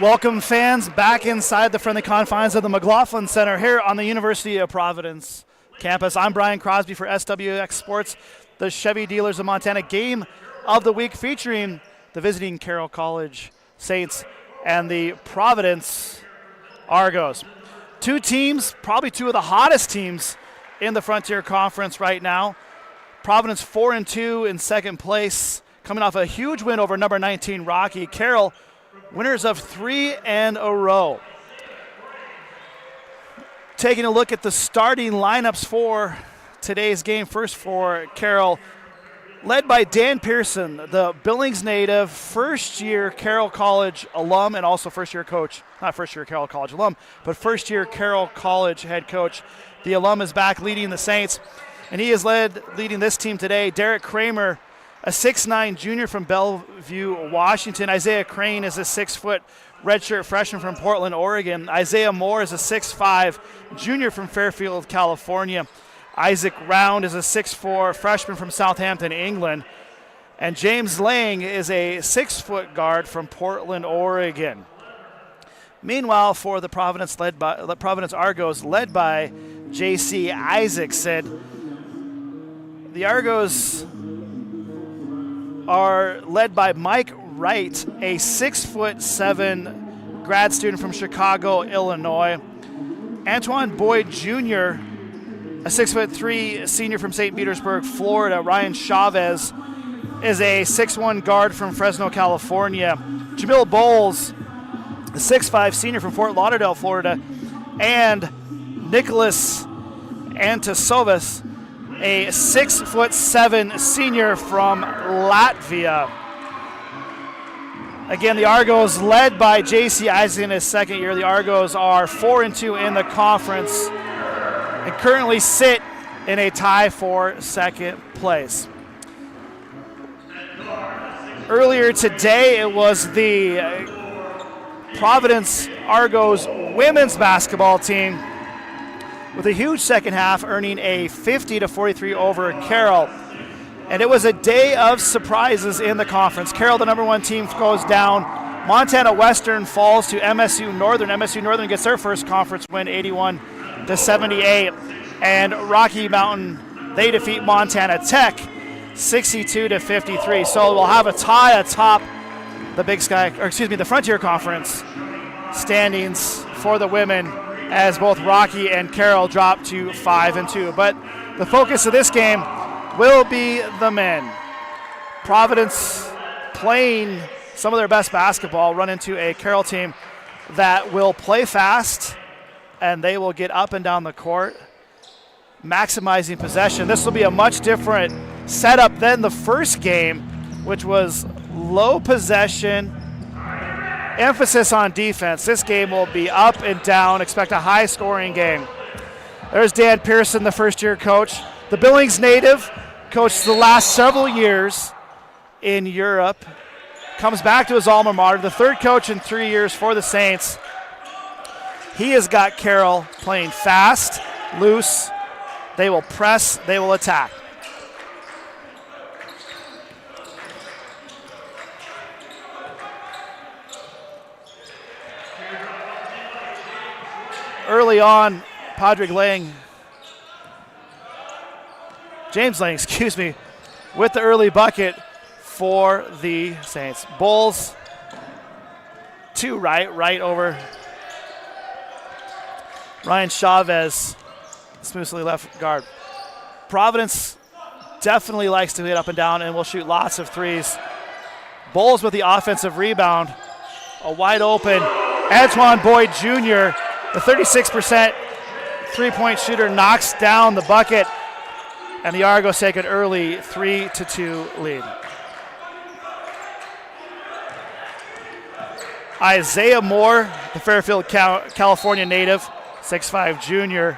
Welcome fans back inside the friendly confines of the McLaughlin Center here on the University of Providence campus. I'm Brian Crosby for SWX Sports, the Chevy Dealers of Montana game of the week featuring the visiting Carroll College Saints and the Providence Argos. Two teams, probably two of the hottest teams in the Frontier Conference right now. Providence 4-2 in second place, coming off a huge win over number 19 Rocky. Carroll winners of 3 in a row. Taking a look at the starting lineups for today's game. First for Carroll, led by Dan Pearson, the Billings native, first-year Carroll College alum and also first-year coach. Not first-year Carroll College alum, but first-year Carroll College head coach. The alum is back leading the Saints, and he is leading this team today. Derek Kramer, a 6'9 junior from Bellevue, Washington. Isaiah Crane is a 6-foot redshirt freshman from Portland, Oregon. Isaiah Moore is a 6'5 junior from Fairfield, California. Isaac Round is a 6'4 freshman from Southampton, England. And James Lang is a 6-foot guard from Portland, Oregon. Meanwhile, for the Providence Argos, led by J.C. Isaacson, the Argos are led by Mike Wright, a 6'7" grad student from Chicago, Illinois. Antoine Boyd Jr., a 6'3" senior from St. Petersburg, Florida. Ryan Chavez is a 6'1" guard from Fresno, California. Jamil Bowles, a 6'5" senior from Fort Lauderdale, Florida. And Nicholas Antasovas, a 6'7" senior from Latvia. Again, the Argos led by J.C. Isaac in his second year. The Argos are 4-2 in the conference and currently sit in a tie for second place. Earlier today, it was the Providence Argos women's basketball team with a huge second half, earning a 50-43 over Carroll. And it was a day of surprises in the conference. Carroll, the number one team, goes down. Montana Western falls to MSU Northern. MSU Northern gets their first conference win, 81-78. And Rocky Mountain, they defeat Montana Tech, 62-53. So we'll have a tie atop the Frontier Conference standings for the women, as both Rocky and Carroll drop to 5-2. But the focus of this game will be the men. Providence playing some of their best basketball, run into a Carroll team that will play fast, and they will get up and down the court, maximizing possession. This will be a much different setup than the first game, which was low possession, emphasis on defense. This game will be up and down. Expect a high-scoring game. There's Dan Pearson, the first-year coach. The Billings native, coached the last several years in Europe, comes back to his alma mater, the third coach in 3 years for the Saints. He has got Carroll playing fast, loose. They will press, they will attack. Early on, James Lang, with the early bucket for the Saints. Bowles to right over. Ryan Chavez, smoothly left guard. Providence definitely likes to hit up and down and will shoot lots of threes. Bowles with the offensive rebound. A wide open Antoine Boyd Jr., the 36% three-point shooter, knocks down the bucket, and the Argos take an early 3-2 lead. Isaiah Moore, the Fairfield, California native, 6'5 junior,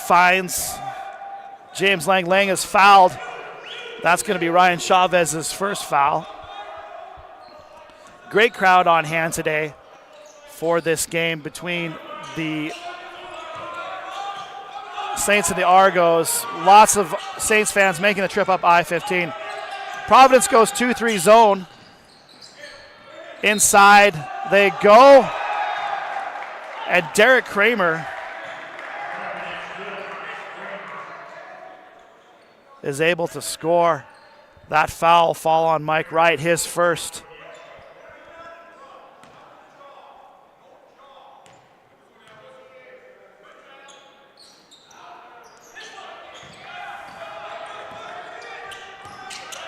finds James Lang. Lang is fouled. That's going to be Ryan Chavez's first foul. Great crowd on hand today for this game between the Saints and the Argos. Lots of Saints fans making the trip up I-15. Providence goes 2-3 zone. Inside they go. And Derek Kramer is able to score. That foul fall on Mike Wright, his first.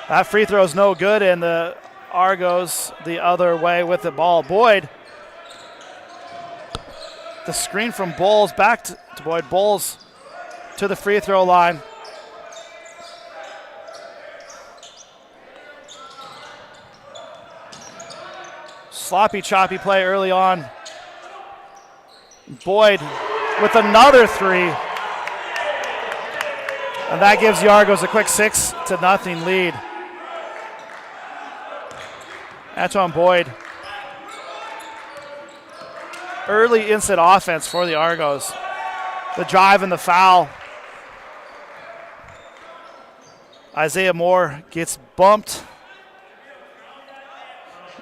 That free throw is no good, and the Argos the other way with the ball. Boyd, the screen from Bowles back to Boyd. Bowles to the free throw line. Sloppy, choppy play early on. Boyd with another three. And that gives the Argos a quick 6-0 lead. Antoine Boyd. Early instant offense for the Argos. The drive and the foul. Isaiah Moore gets bumped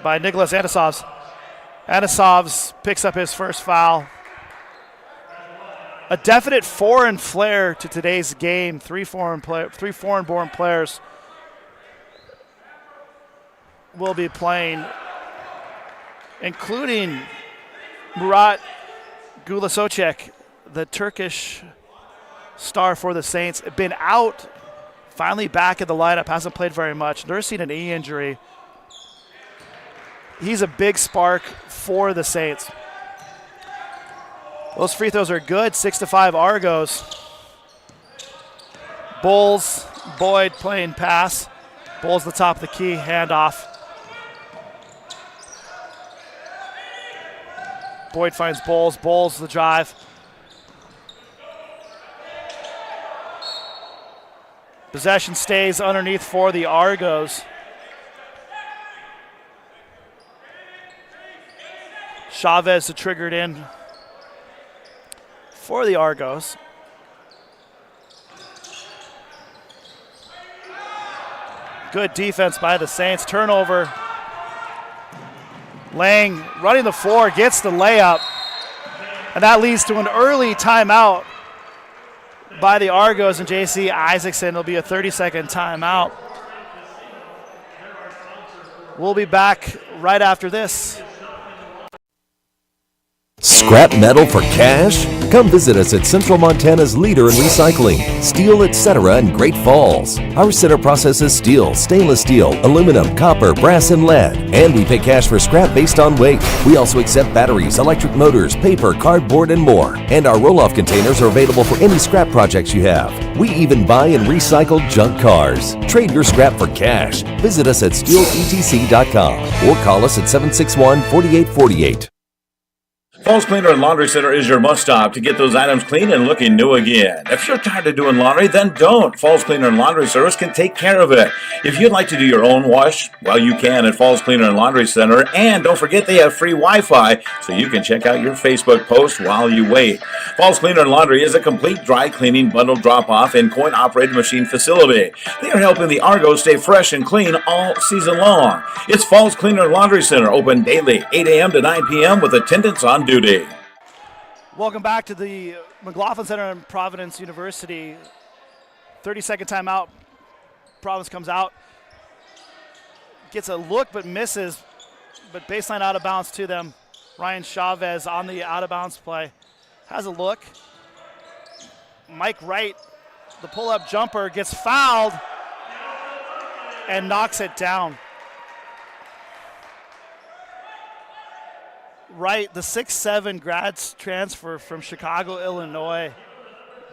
by Nicholas Anisovs. Anisovs picks up his first foul. A definite foreign flair to today's game. Three foreign-born players will be playing, including Murat Gulasocek, the Turkish star for the Saints. Been out, finally back in the lineup, hasn't played very much. Nursing an knee injury. He's a big spark for the Saints. Those free throws are good. 6-5 Argos. Bowles, Boyd playing pass. Bowles the top of the key, handoff. Boyd finds Bowles. Bowles the drive. Possession stays underneath for the Argos. Chavez triggered in for the Argos. Good defense by the Saints. Turnover. Lang running the floor, gets the layup. And that leads to an early timeout by the Argos and J.C. Isaacson. It'll be a 30-second timeout. We'll be back right after this. Scrap metal for cash? Come visit us at Central Montana's leader in recycling, steel, etc. in Great Falls. Our center processes steel, stainless steel, aluminum, copper, brass, and lead. And we pay cash for scrap based on weight. We also accept batteries, electric motors, paper, cardboard, and more. And our roll-off containers are available for any scrap projects you have. We even buy and recycle junk cars. Trade your scrap for cash. Visit us at steeletc.com or call us at 761-4848. Falls Cleaner and Laundry Center is your must-stop to get those items clean and looking new again. If you're tired of doing laundry, then don't. Falls Cleaner and Laundry Service can take care of it. If you'd like to do your own wash, well, you can at Falls Cleaner and Laundry Center. And don't forget they have free Wi-Fi, so you can check out your Facebook post while you wait. Falls Cleaner and Laundry is a complete dry cleaning, bundle drop-off, and coin-operated machine facility. They are helping the Argos stay fresh and clean all season long. It's Falls Cleaner and Laundry Center, open daily, 8 a.m. to 9 p.m. with attendants on duty. Welcome back to the McLaughlin Center in Providence University. 30-second timeout. Providence comes out. Gets a look but misses. But baseline out of bounds to them. Ryan Chavez on the out of bounds play. Has a look. Mike Wright, the pull-up jumper, gets fouled and knocks it down. Wright, the 6'7" grad transfer from Chicago, Illinois,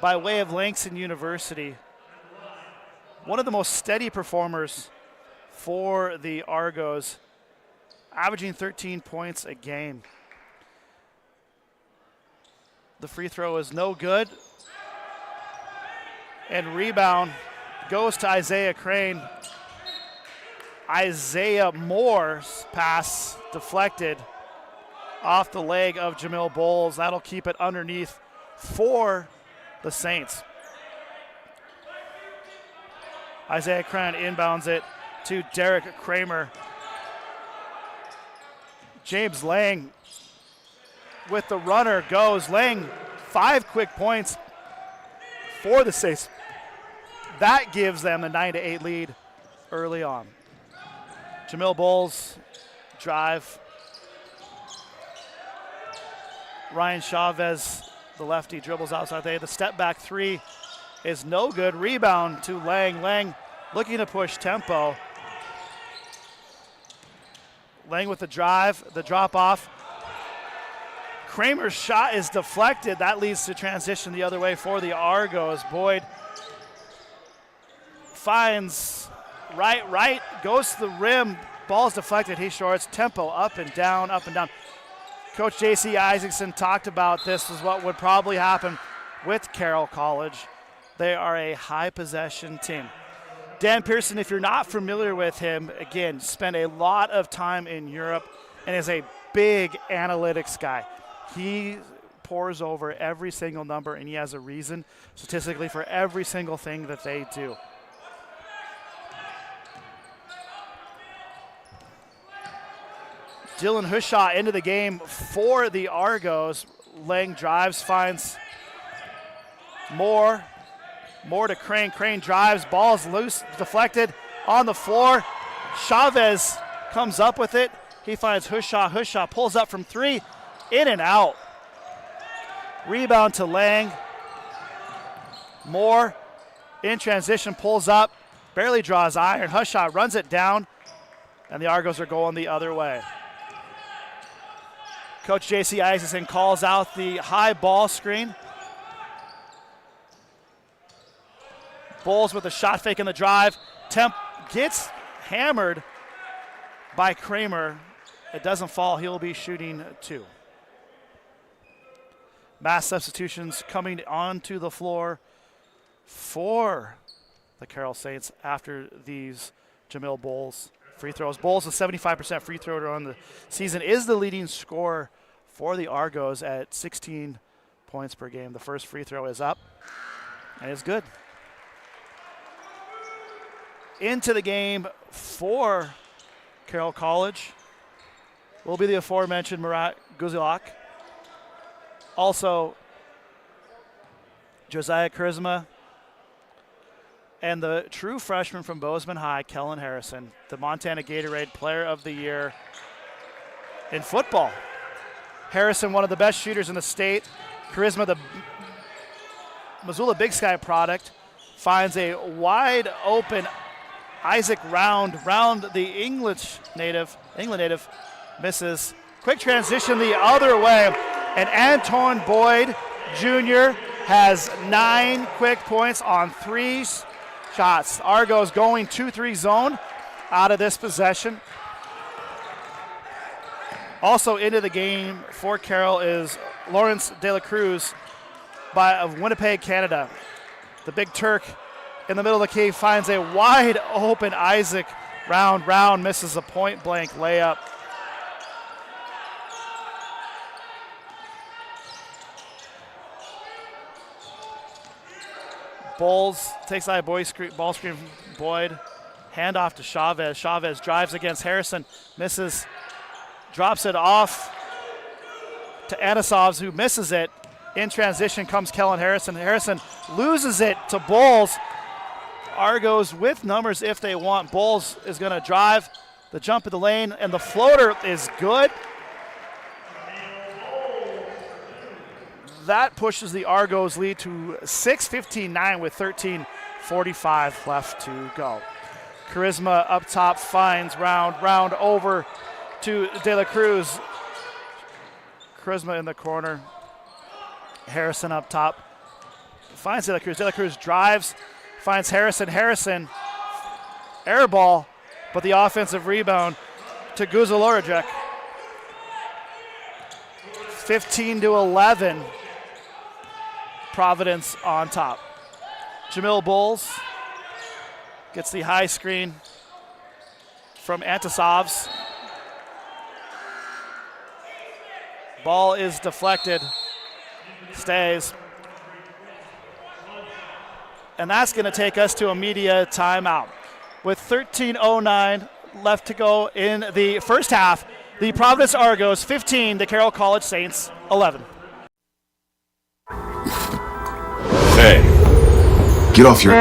by way of Langston University. One of the most steady performers for the Argos, averaging 13 points a game. The free throw is no good. And rebound goes to Isaiah Crane. Isaiah Moore's pass deflected off the leg of Jamil Bowles. That'll keep it underneath for the Saints. Isaiah Crane inbounds it to Derek Kramer. James Lang with the runner goes. Lang, 5 quick points for the States. That gives them a 9-8 lead early on. Jamil Bowles, drive. Ryan Chavez, the lefty, dribbles outside. The step back 3 is no good. Rebound to Lang. Lang looking to push tempo. Lang with the drive, the drop off. Kramer's shot is deflected. That leads to transition the other way for the Argos. Boyd finds right, goes to the rim. Ball's deflected. He shorts. Tempo up and down, up and down. Coach J.C. Isaacson talked about this is what would probably happen with Carroll College. They are a high possession team. Dan Pearson, if you're not familiar with him, again, spent a lot of time in Europe and is a big analytics guy. He pores over every single number, and he has a reason statistically for every single thing that they do. Dylan Hushaw into the game for the Argos. Lang drives, finds Moore. Moore to Crane. Crane drives, ball's loose, deflected on the floor. Chavez comes up with it. He finds Hushaw. Hushaw pulls up from 3, in and out. Rebound to Lang. Moore in transition, pulls up, barely draws iron. Hushaw runs it down, and the Argos are going the other way. Coach J.C. Isaacson calls out the high ball screen. Bowles with a shot fake in the drive. Temp gets hammered by Kramer. It doesn't fall. He'll be shooting 2. Mass substitutions coming onto the floor for the Carroll Saints after these Jamil Bowles free throws. Bowles, a 75% free thrower on the season, is the leading scorer for the Argos at 16 points per game. The first free throw is up, and it's good. Into the game for Carroll College will be the aforementioned Murat Guzilak. Also, Josiah Charisma, and the true freshman from Bozeman High, Kellen Harrison, the Montana Gatorade Player of the Year in football. Harrison, one of the best shooters in the state. Charisma, the Missoula Big Sky product, finds a wide open Isaac Round the England native, misses. Quick transition the other way, and Anton Boyd Jr. has 9 quick points on 3 shots. Argos going 2-3 zone out of this possession. Also into the game for Carroll is Lawrence De La Cruz of Winnipeg, Canada. The Big Turk in the middle of the key finds a wide open Isaac Round. Round misses a point blank layup. Bowles takes that ball screen from Boyd. Handoff to Chavez. Chavez drives against Harrison. Misses. Drops it off to Anisovs, who misses it. In transition comes Kellen Harrison. Harrison loses it to Bowles. Argos with numbers if they want. Bowles is going to drive the jump in the lane, and the floater is good. That pushes the Argos lead to 6-15-9 with 13:45 left to go. Charisma up top finds Round over to De La Cruz. Charisma in the corner. Harrison up top finds De La Cruz. De La Cruz drives, finds Harrison. Harrison, air ball, but the offensive rebound to Guzilorajek. 15-11. Providence on top. Jamil Bowles gets the high screen from Antisovs. Ball is deflected. Stays. And that's going to take us to a media timeout. With 13:09 left to go in the first half, The Providence Argos 15, the Carroll College Saints 11. Hey. Get off your...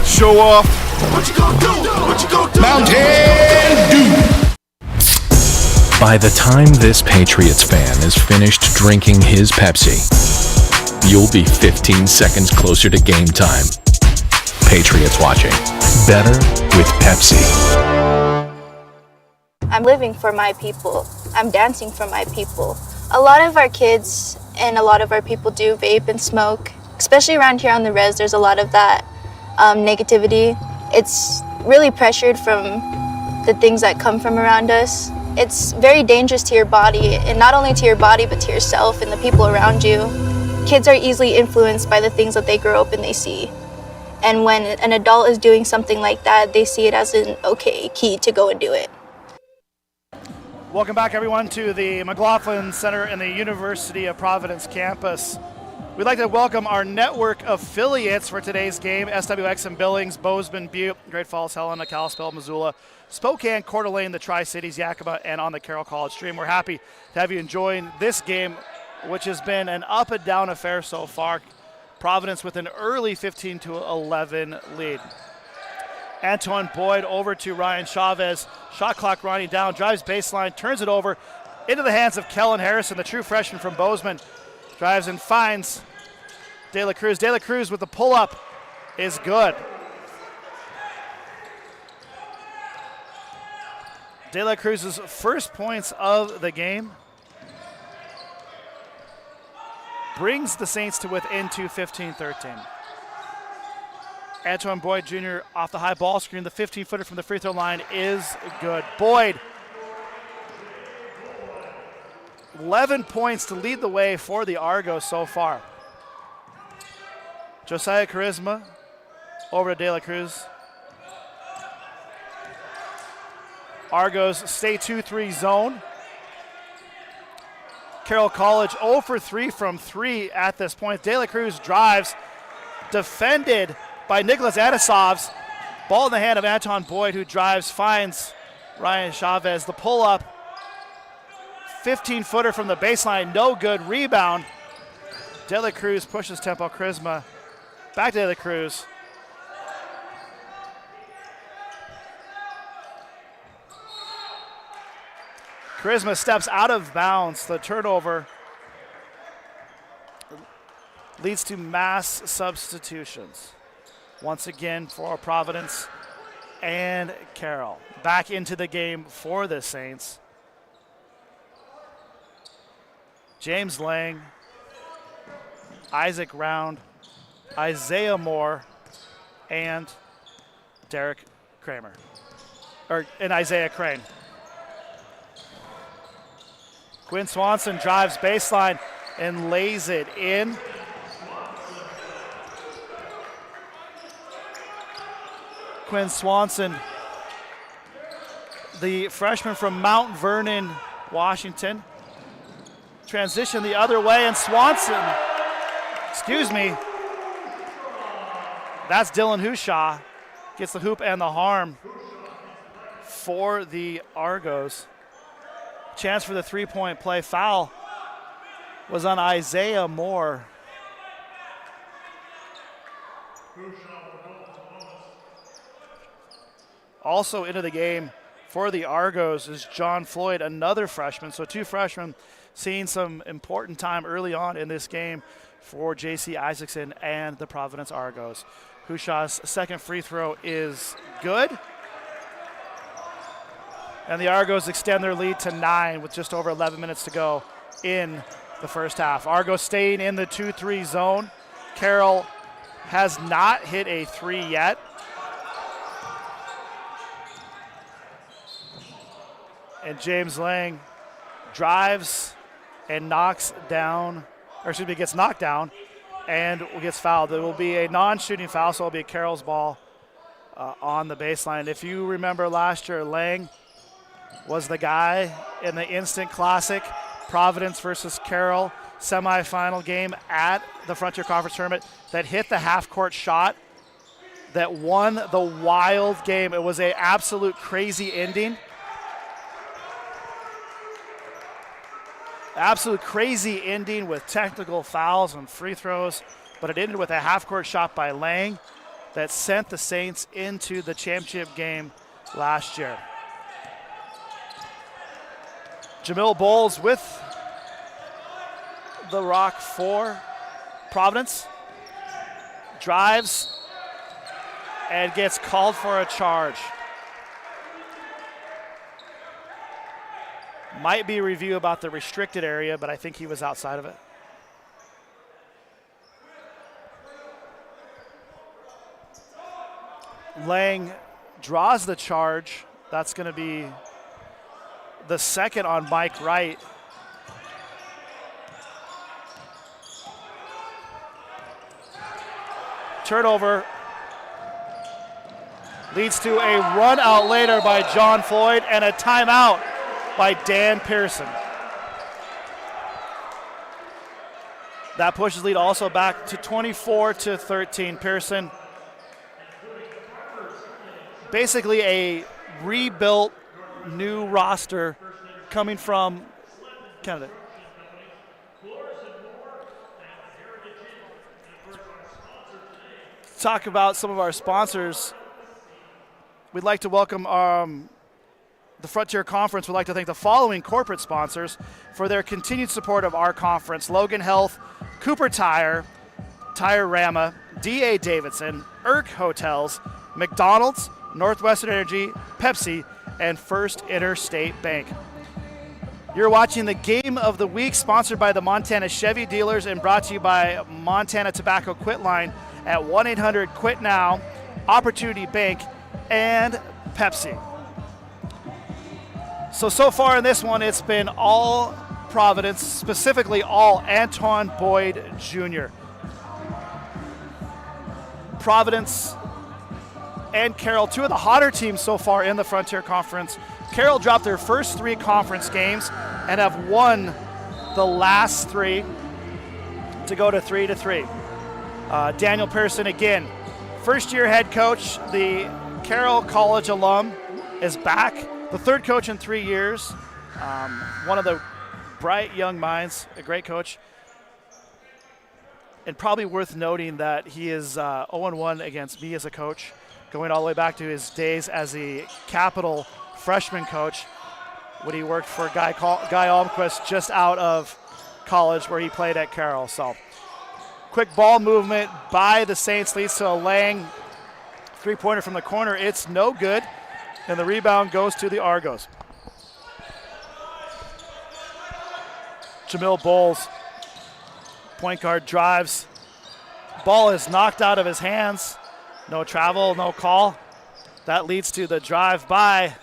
Show off. What you gonna do? What you gonna do? Mountain Dew. By the time this Patriots fan is finished drinking his Pepsi, you'll be 15 seconds closer to game time. Patriots watching. Better with Pepsi. I'm living for my people. I'm dancing for my people. A lot of our kids and a lot of our people do vape and smoke. Especially around here on the res, there's a lot of that negativity. It's really pressured from the things that come from around us. It's very dangerous to your body, and not only to your body, but to yourself and the people around you. Kids are easily influenced by the things that they grow up and they see. And when an adult is doing something like that, they see it as an okay key to go and do it. Welcome back, everyone, to the McLaughlin Center in the University of Providence campus. We'd like to welcome our network affiliates for today's game: SWX in Billings, Bozeman, Butte, Great Falls, Helena, Kalispell, Missoula, Spokane, Coeur d'Alene, the Tri-Cities, Yakima, and on the Carroll College stream. We're happy to have you enjoying this game, which has been an up and down affair so far. Providence with an early 15-11 lead. Antoine Boyd over to Ryan Chavez. Shot clock running down, drives baseline, turns it over into the hands of Kellen Harrison, the true freshman from Bozeman. Drives and finds De La Cruz. De La Cruz with the pull-up is good. De La Cruz's first points of the game brings the Saints to within 15-13. Antoine Boyd Jr. off the high ball screen. The 15-footer from the free throw line is good. Boyd, 11 points to lead the way for the Argos so far. Josiah Charisma over to De La Cruz. Argos stay 2-3 zone. Carroll College 0 for 3 from 3 at this point. De La Cruz drives, defended by Nicholas Adisovs. Ball in the hand of Anton Boyd, who drives, finds Ryan Chavez. The pull-up, 15-footer from the baseline, no good. Rebound. De La Cruz pushes tempo. Charisma back to De La Cruz. Charisma steps out of bounds. The turnover leads to mass substitutions. Once again for Providence and Carroll. Back into the game for the Saints. James Lang, Isaac Round, Isaiah Moore, and Derek Kramer. And Isaiah Crane. Quinn Swanson drives baseline and lays it in. Quinn Swanson, the freshman from Mount Vernon, Washington. Transition the other way, and Swanson, that's Dylan Hushaw, gets the hoop and the harm for the Argos. Chance for the three-point play. Foul was on Isaiah Moore. Also into the game for the Argos is John Floyd, another freshman. So two freshmen seeing some important time early on in this game for J.C. Isaacson and the Providence Argos. Hushaw's second free throw is good. And the Argos extend their lead to 9 with just over 11 minutes to go in the first half. Argos staying in the 2-3 zone. Carroll has not hit a 3 yet. And James Lang drives and gets knocked down and gets fouled. It will be a non-shooting foul, so it will be Carroll's ball on the baseline. If you remember last year, Lang was the guy in the instant classic Providence versus Carroll semifinal game at the Frontier Conference Tournament that hit the half-court shot that won the wild game. It was an absolute crazy ending. Absolute crazy ending with technical fouls and free throws, but it ended with a half-court shot by Lang that sent the Saints into the championship game last year. Jamil Bowles with the rock for Providence. Drives and gets called for a charge. Might be a review about the restricted area, but I think he was outside of it. Lang draws the charge. That's going to be the second on Mike Wright. Turnover leads to a run out later by John Floyd and a timeout by Dan Pearson. That pushes lead also back to 24-13. Pearson, basically a rebuilt new roster coming from Canada. Talk about some of our sponsors. We'd like to welcome the Frontier Conference. Would like to thank the following corporate sponsors for their continued support of our conference: Logan Health, Cooper Tire, Tire Rama, D.A. Davidson, Irk Hotels, McDonald's, Northwestern Energy, Pepsi, and First Interstate Bank. You're watching the Game of the Week, sponsored by the Montana Chevy Dealers and brought to you by Montana Tobacco Quit Line at 1-800-QUIT-NOW, Opportunity Bank, and Pepsi. So far in this one, it's been all Providence, specifically all Antoine Boyd Jr. Providence and Carroll, two of the hotter teams so far in the Frontier Conference. Carroll dropped their first 3 conference games and have won the last 3 to go to 3-3. Daniel Pearson, again, first-year head coach, the Carroll College alum, is back. The third coach in 3 years. One of the bright young minds, a great coach. And probably worth noting that he is 0-1 against me as a coach, going all the way back to his days as the Capital freshman coach when he worked for Guy Almquist just out of college where he played at Carroll. So, quick ball movement by the Saints leads to a Lang three-pointer from the corner. It's no good, and the rebound goes to the Argos. Jamil Bowles, point guard, drives. Ball is knocked out of his hands. No travel, no call. That leads to the drive by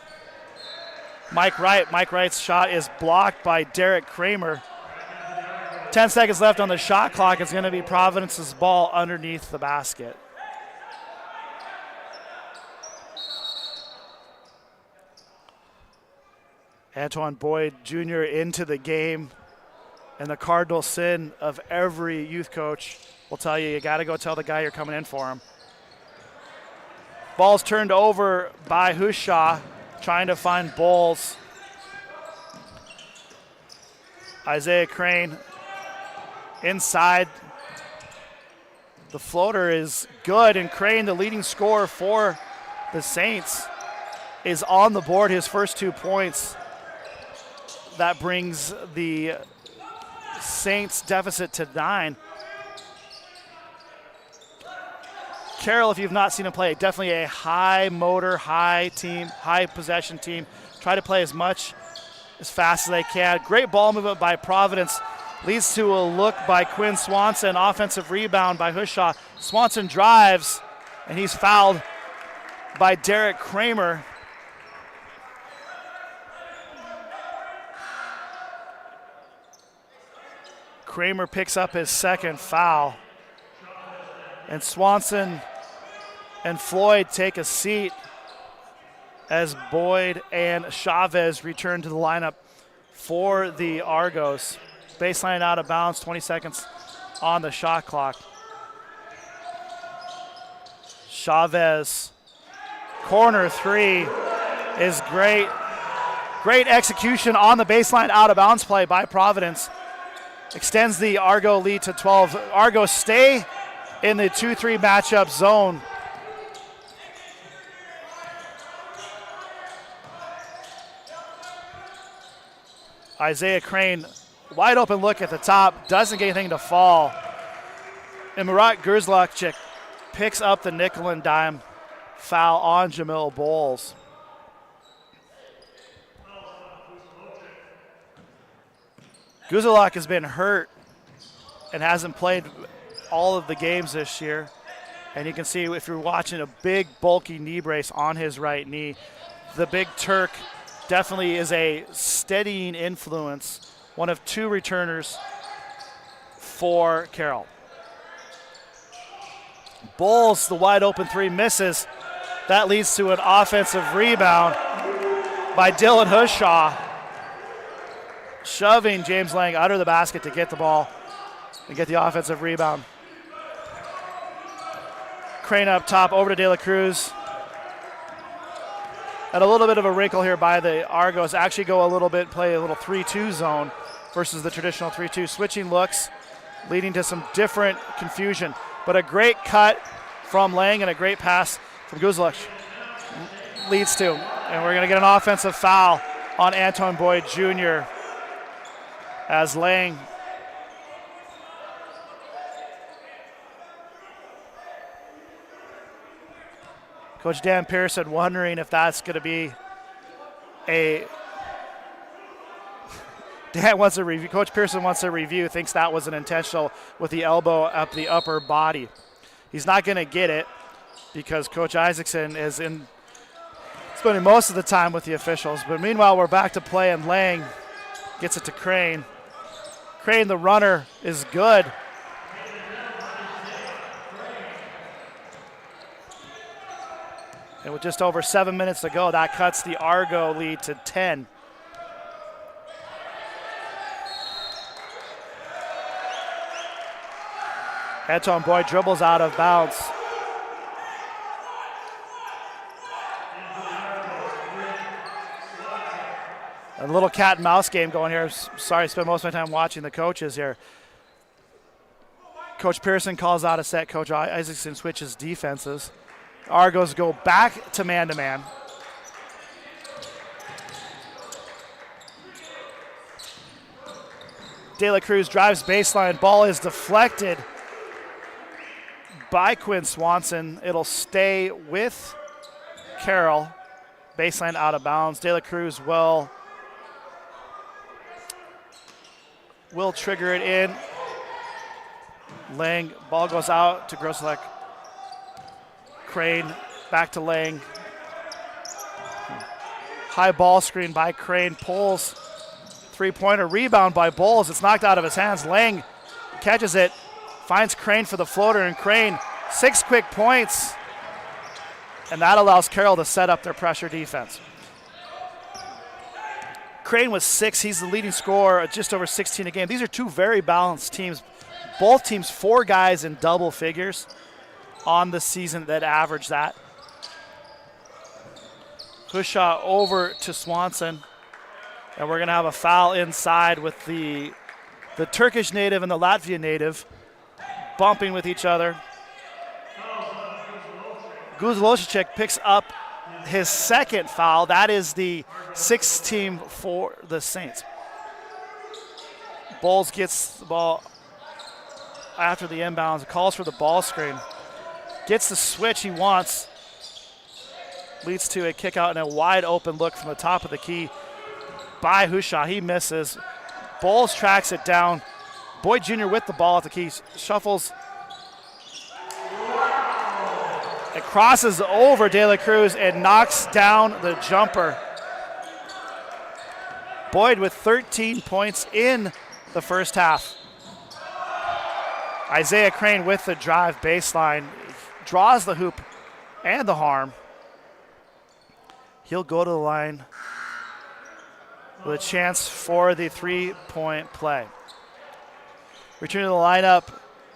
Mike Wright. Mike Wright's shot is blocked by Derek Kramer. 10 seconds left on the shot clock. It's going to be Providence's ball underneath the basket. Antoine Boyd Jr. into the game. And the cardinal sin of every youth coach will tell you got to go tell the guy you're coming in for him. Ball's turned over by Hushaw, trying to find Bowles. Isaiah Crane inside. The floater is good, and Crane, the leading scorer for the Saints, is on the board, his first 2 points. That brings the Saints deficit to 9. Carroll, if you've not seen him play, definitely a high motor, high team, high possession team. Try to play as fast as they can. Great ball movement by Providence. Leads to a look by Quinn Swanson. Offensive rebound by Hushaw. Swanson drives, and he's fouled by Derek Kramer. Kramer picks up his second foul. And Swanson and Floyd take a seat as Boyd and Chavez return to the lineup for the Argos. Baseline out of bounds, 20 seconds on the shot clock. Chavez, corner three is great. Great execution on the baseline, out of bounds play by Providence. Extends the Argo lead to 12. Argo stay in the 2-3 matchup zone. Isaiah Crane, wide open look at the top, doesn't get anything to fall. And Murat Gerzlachczyk picks up the nickel and dime foul on Jamil Bowles. Guzulak has been hurt and hasn't played all of the games this year. And you can see if you're watching a big, bulky knee brace on his right knee, the Big Turk definitely is a steadying influence. One of two returners for Carroll. Bowles, the wide open three, misses. That leads to an offensive rebound by Dylan Hushaw, shoving James Lang under the basket to get the ball and get the offensive rebound. Crane up top, over to De La Cruz. And a little bit of a wrinkle here by the Argos. Actually go a little bit, play a little 3-2 zone versus the traditional 3-2. Switching looks, leading to some different confusion. But a great cut from Lang and a great pass from Guzlach leads to. And we're going to get an offensive foul on Anton Boyd Jr. as Lang Coach Dan Pearson wondering if that's going to be a Dan wants a review. Coach Pearson wants a review, thinks that was an intentional with the elbow up the upper body. He's not going to get it because Coach Isaacson is spending most of the time with the officials. But meanwhile, we're back to play, and Lang gets it to Crane. Crane, the runner, is good. And with just over 7 minutes to go, that cuts the Argo lead to 10. Anton Boyd dribbles out of bounds. A little cat and mouse game going here. Sorry, I spent most of my time watching the coaches here. Coach Pearson calls out a set. Coach Isaacson switches defenses. Argos go back to man-to-man. De La Cruz drives baseline. Ball is deflected by Quinn Swanson. It'll stay with Carroll. Baseline out of bounds. De La Cruz will trigger it in. Lang, ball goes out to Grosselek. Crane, back to Lang. High ball screen by Crane, pulls three-pointer, rebound by Bowles. It's knocked out of his hands. Lang catches it, finds Crane for the floater, and Crane, 6 quick points. And that allows Carroll to set up their pressure defense. Crane with 6, he's the leading scorer at just over 16 a game. These are two very balanced teams. Both teams 4 guys in double figures on the season that average that. Hushaw over to Swanson. And we're going to have a foul inside with the Turkish native and the Latvian native bumping with each other. Guzlosic picks up his second foul. That is the 6th team for the Saints. Bowles gets the ball after the inbounds, calls for the ball screen. Gets the switch he wants. Leads to a kick out and a wide open look from the top of the key by Hushaw. He misses. Bowles tracks it down. Boyd Jr. with the ball at the key. Shuffles. It crosses over De La Cruz and knocks down the jumper. Boyd with 13 points in the first half. Isaiah Crane with the drive baseline. Draws the hoop and the harm. He'll go to the line with a chance for the 3-point play. Returning to the lineup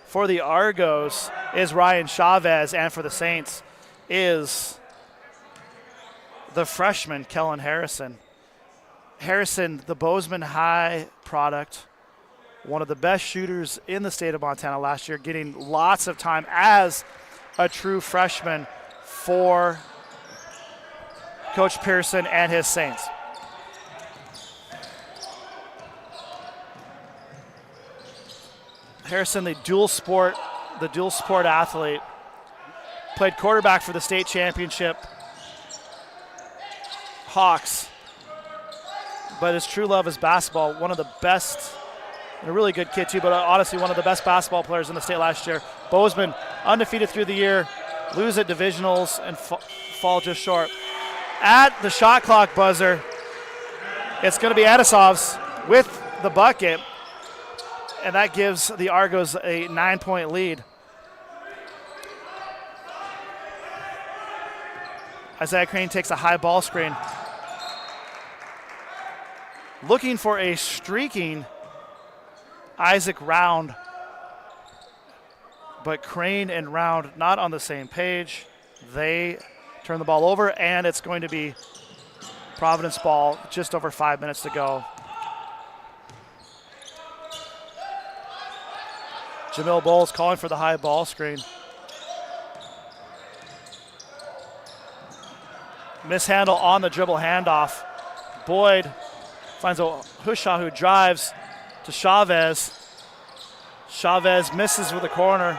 for the Argos is Ryan Chavez, and for the Saints, is the freshman, Kellen Harrison. Harrison, the Bozeman High product, one of the best shooters in the state of Montana last year, getting lots of time as a true freshman for Coach Pearson and his Saints. Harrison, the dual sport athlete, played quarterback for the state championship Hawks, but his true love is basketball. One of the best, and a really good kid too, but honestly one of the best basketball players in the state last year. Bozeman undefeated through the year, lose at divisionals and fall just short. At the shot clock buzzer, it's going to be Anisov's with the bucket, and that gives the Argos a 9-point lead. Isaiah Crane takes a high ball screen. Looking for a streaking Isaac Round, but Crane and Round not on the same page. They turn the ball over, and it's going to be Providence ball, just over 5 minutes to go. Jamil Bowles calling for the high ball screen. Mishandle on the dribble handoff. Boyd finds a Hushaw who drives to Chavez. Chavez misses with the corner.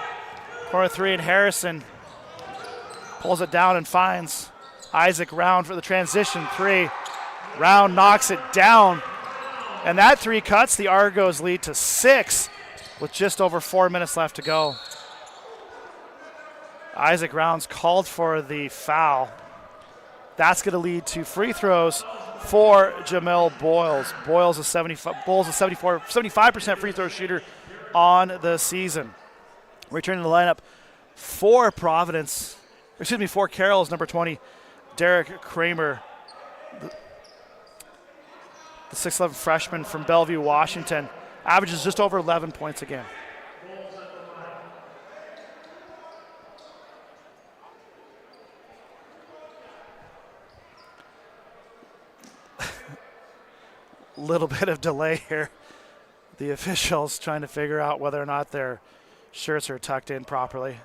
Corner three, and Harrison pulls it down and finds Isaac Round for the transition three. Round knocks it down, and that three cuts the Argos lead to 6 with just over 4 minutes left to go. Isaac Round's called for the foul. That's going to lead to free throws for Jamel Boyles. Boyles is 75% free throw shooter on the season. Returning to the lineup for for Carroll's number 20, Derek Kramer, the 6'11 freshman from Bellevue, Washington, averages just over 11 points a game. Little bit of delay here. The officials trying to figure out whether or not their shirts are tucked in properly.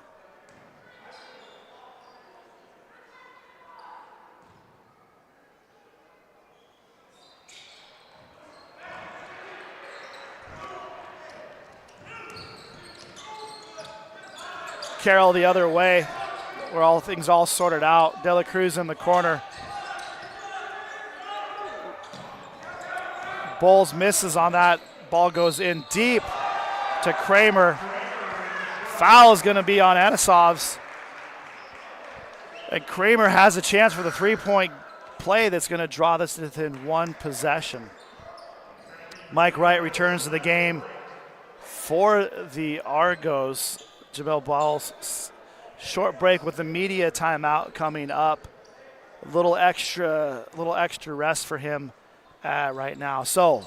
Carroll the other way, where things all sorted out. De La Cruz in the corner. Bowles misses on that. Ball goes in deep to Kramer. Foul is going to be on Anisov's. And Kramer has a chance for the three-point play that's going to draw this within one possession. Mike Wright returns to the game for the Argos. Jamel Bowles, short break with the media timeout coming up. A little extra rest for him right now. So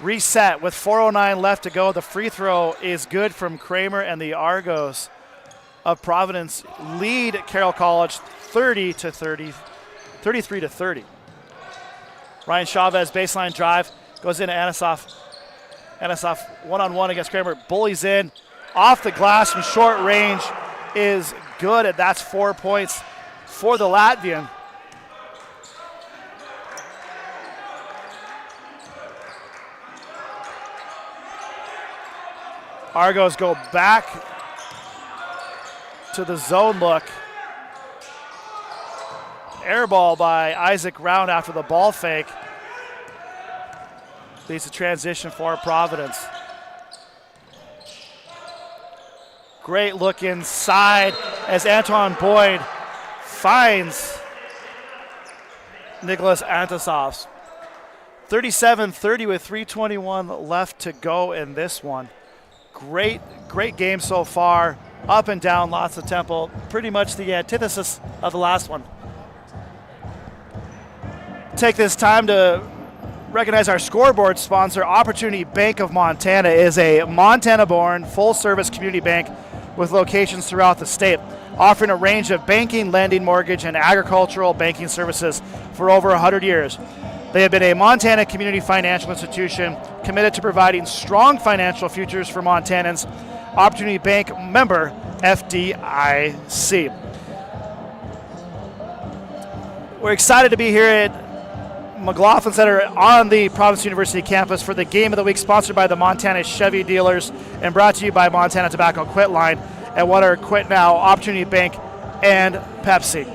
reset with 4:09 left to go. The free throw is good from Kramer, and the Argos of Providence lead Carroll College 33 to 30. Ryan Chavez baseline drive goes into Anisov. Anisov one-on-one against Kramer, bullies in off the glass from short range is good, and that's 4 points for the Latvian. Argos go back to the zone look. Air ball by Isaac Round after the ball fake. Leads to transition for Providence. Great look inside as Anton Boyd finds Nicholas Antisovs. 37-30 with 3:21 left to go in this one. Great game so far. Up and down, lots of tempo. Pretty much the antithesis of the last one. Take this time to recognize our scoreboard sponsor. Opportunity Bank of Montana is a Montana-born, full-service community bank with locations throughout the state, offering a range of banking, lending, mortgage, and agricultural banking services for over 100 years. They have been a Montana community financial institution committed to providing strong financial futures for Montanans. Opportunity Bank member FDIC. We're excited to be here at McLaughlin Center on the Providence University campus for the Game of the Week, sponsored by the Montana Chevy dealers and brought to you by Montana Tobacco Quit Line and what are Quit Now, Opportunity Bank, and Pepsi.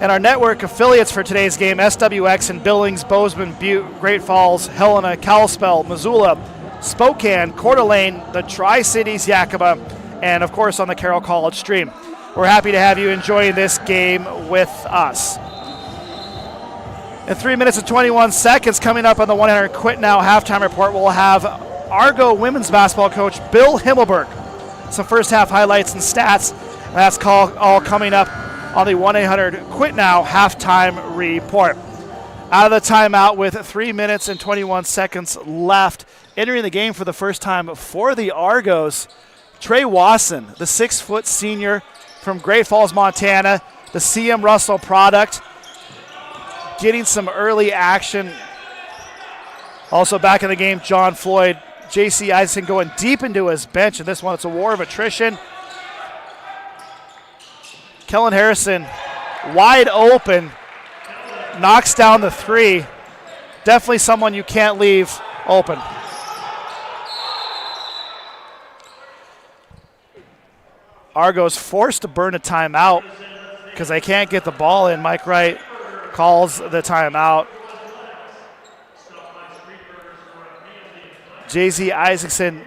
And our network affiliates for today's game, SWX in Billings, Bozeman, Butte, Great Falls, Helena, Kalispell, Missoula, Spokane, Coeur d'Alene, the Tri-Cities, Yakima, and of course on the Carroll College stream. We're happy to have you enjoying this game with us. In 3 minutes and 21 seconds, coming up on the 100 Quit Now halftime report, we'll have Argo women's basketball coach Bill Himmelberg. Some first half highlights and stats, and that's all coming up on the 1-800-QUIT NOW halftime report. Out of the timeout with 3 minutes and 21 seconds left, entering the game for the first time for the Argos, Trey Wasson, the 6-foot senior from Great Falls, Montana, the CM Russell product, getting some early action. Also back in the game, John Floyd, J.C. Isaacson going deep into his bench, and this one, it's a war of attrition. Kellen Harrison wide open, knocks down the three. Definitely someone you can't leave open. Argos forced to burn a timeout because they can't get the ball in. Mike Wright calls the timeout. J.Z. Isaacson,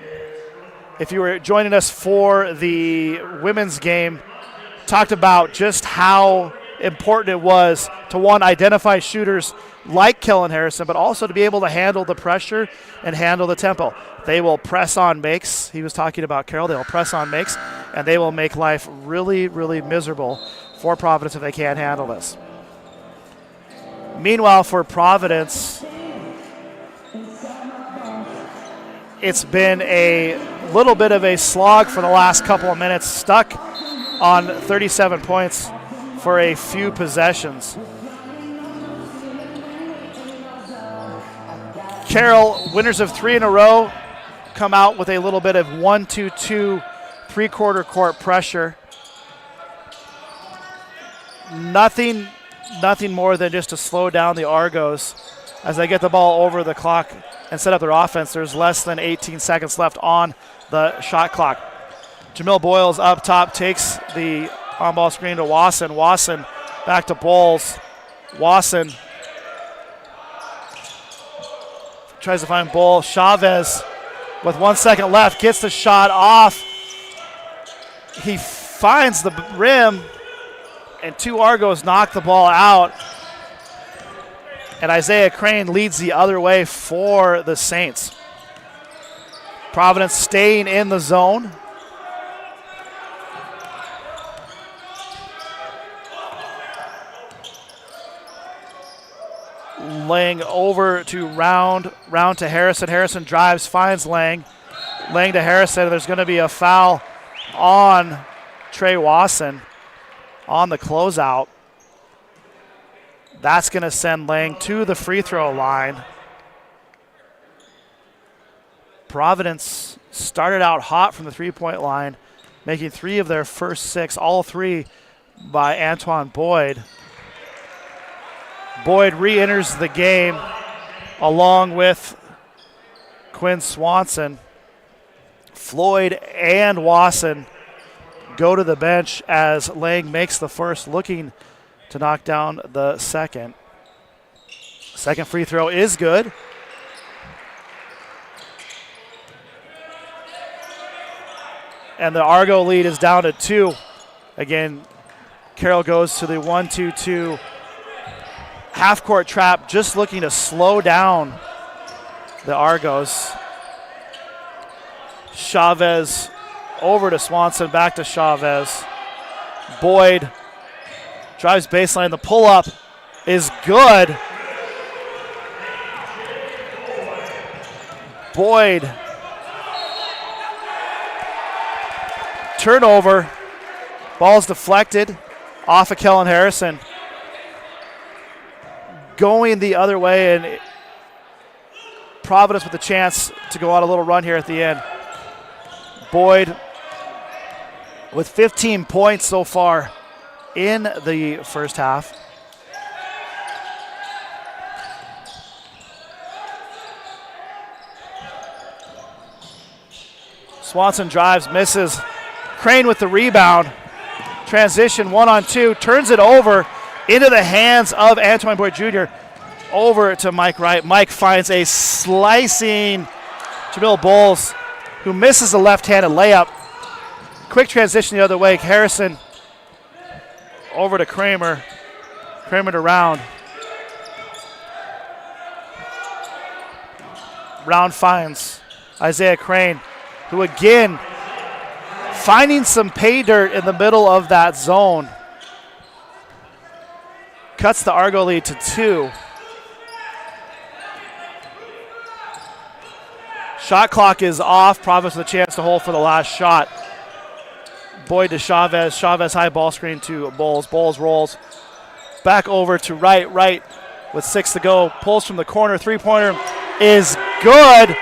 if you were joining us for the women's game, talked about just how important it was to, one, identify shooters like Kellen Harrison, but also to be able to handle the pressure and handle the tempo. They will press on makes. He was talking about Carroll. They will press on makes, and they will make life really, really miserable for Providence if they can't handle this. Meanwhile, for Providence, it's been a little bit of a slog for the last couple of minutes, stuck on 37 points for a few possessions. Carroll, winners of 3 in a row, come out with a little bit of 1-2-2 three-quarter court pressure. Nothing more than just to slow down the Argos as they get the ball over the clock and set up their offense. There's less than 18 seconds left on the shot clock. Jamil Boyles up top takes the on-ball screen to Wasson. Wasson back to Bowles. Wasson tries to find Bowles. Chavez with 1 second left gets the shot off. He finds the rim, and 2 Argos knock the ball out. And Isaiah Crane leads the other way for the Saints. Providence staying in the zone. Lang over to Round to Harrison. Harrison drives, finds Lang. Lang to Harrison. There's going to be a foul on Trey Wasson on the closeout. That's going to send Lang to the free throw line. Providence started out hot from the three-point line, making 3 of their first 6, all 3 by Antoine Boyd. Boyd re-enters the game along with Quinn Swanson. Floyd and Wasson go to the bench as Lang makes the first, looking to knock down the second. Second free throw is good. And the Argo lead is down to 2. Again, Carroll goes to the 1-2-2 half-court trap, just looking to slow down the Argos. Chavez over to Swanson, back to Chavez. Boyd drives baseline. The pull-up is good. Boyd turnover. Ball's deflected off of Kellen Harrison. Going the other way, and Providence with a chance to go on a little run here at the end. Boyd with 15 points so far in the first half. Swanson drives, misses. Crane with the rebound. Transition 1-on-2, turns it over into the hands of Antoine Boyd Jr. Over to Mike Wright. Mike finds a slicing Jamil Bowles, who misses a left-handed layup. Quick transition the other way. Harrison over to Kramer. Kramer to Round. Round finds Isaiah Crane, who again finding some pay dirt in the middle of that zone. Cuts the Argo lead to 2. Shot clock is off. Providence with a chance to hold for the last shot. Boyd to Chavez. Chavez high ball screen to Bowles. Bowles rolls back over to Wright. Wright with 6 to go. Pulls from the corner. Three-pointer is good.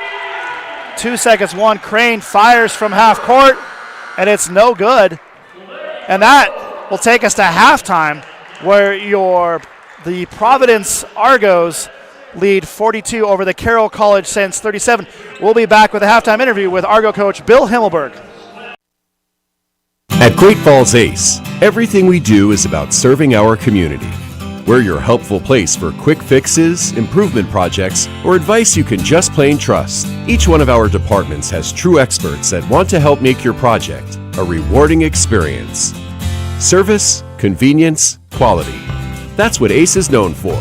2 seconds. One. Crane fires from half court, and it's no good. And that will take us to halftime, where the Providence Argos lead 42 over the Carroll College Saints 37. We'll be back with a halftime interview with Argo coach Bill Himmelberg. At Great Falls Ace, everything we do is about serving our community. We're your helpful place for quick fixes, improvement projects, or advice you can just plain trust. Each one of our departments has true experts that want to help make your project a rewarding experience. Service, convenience, quality. That's what Ace is known for.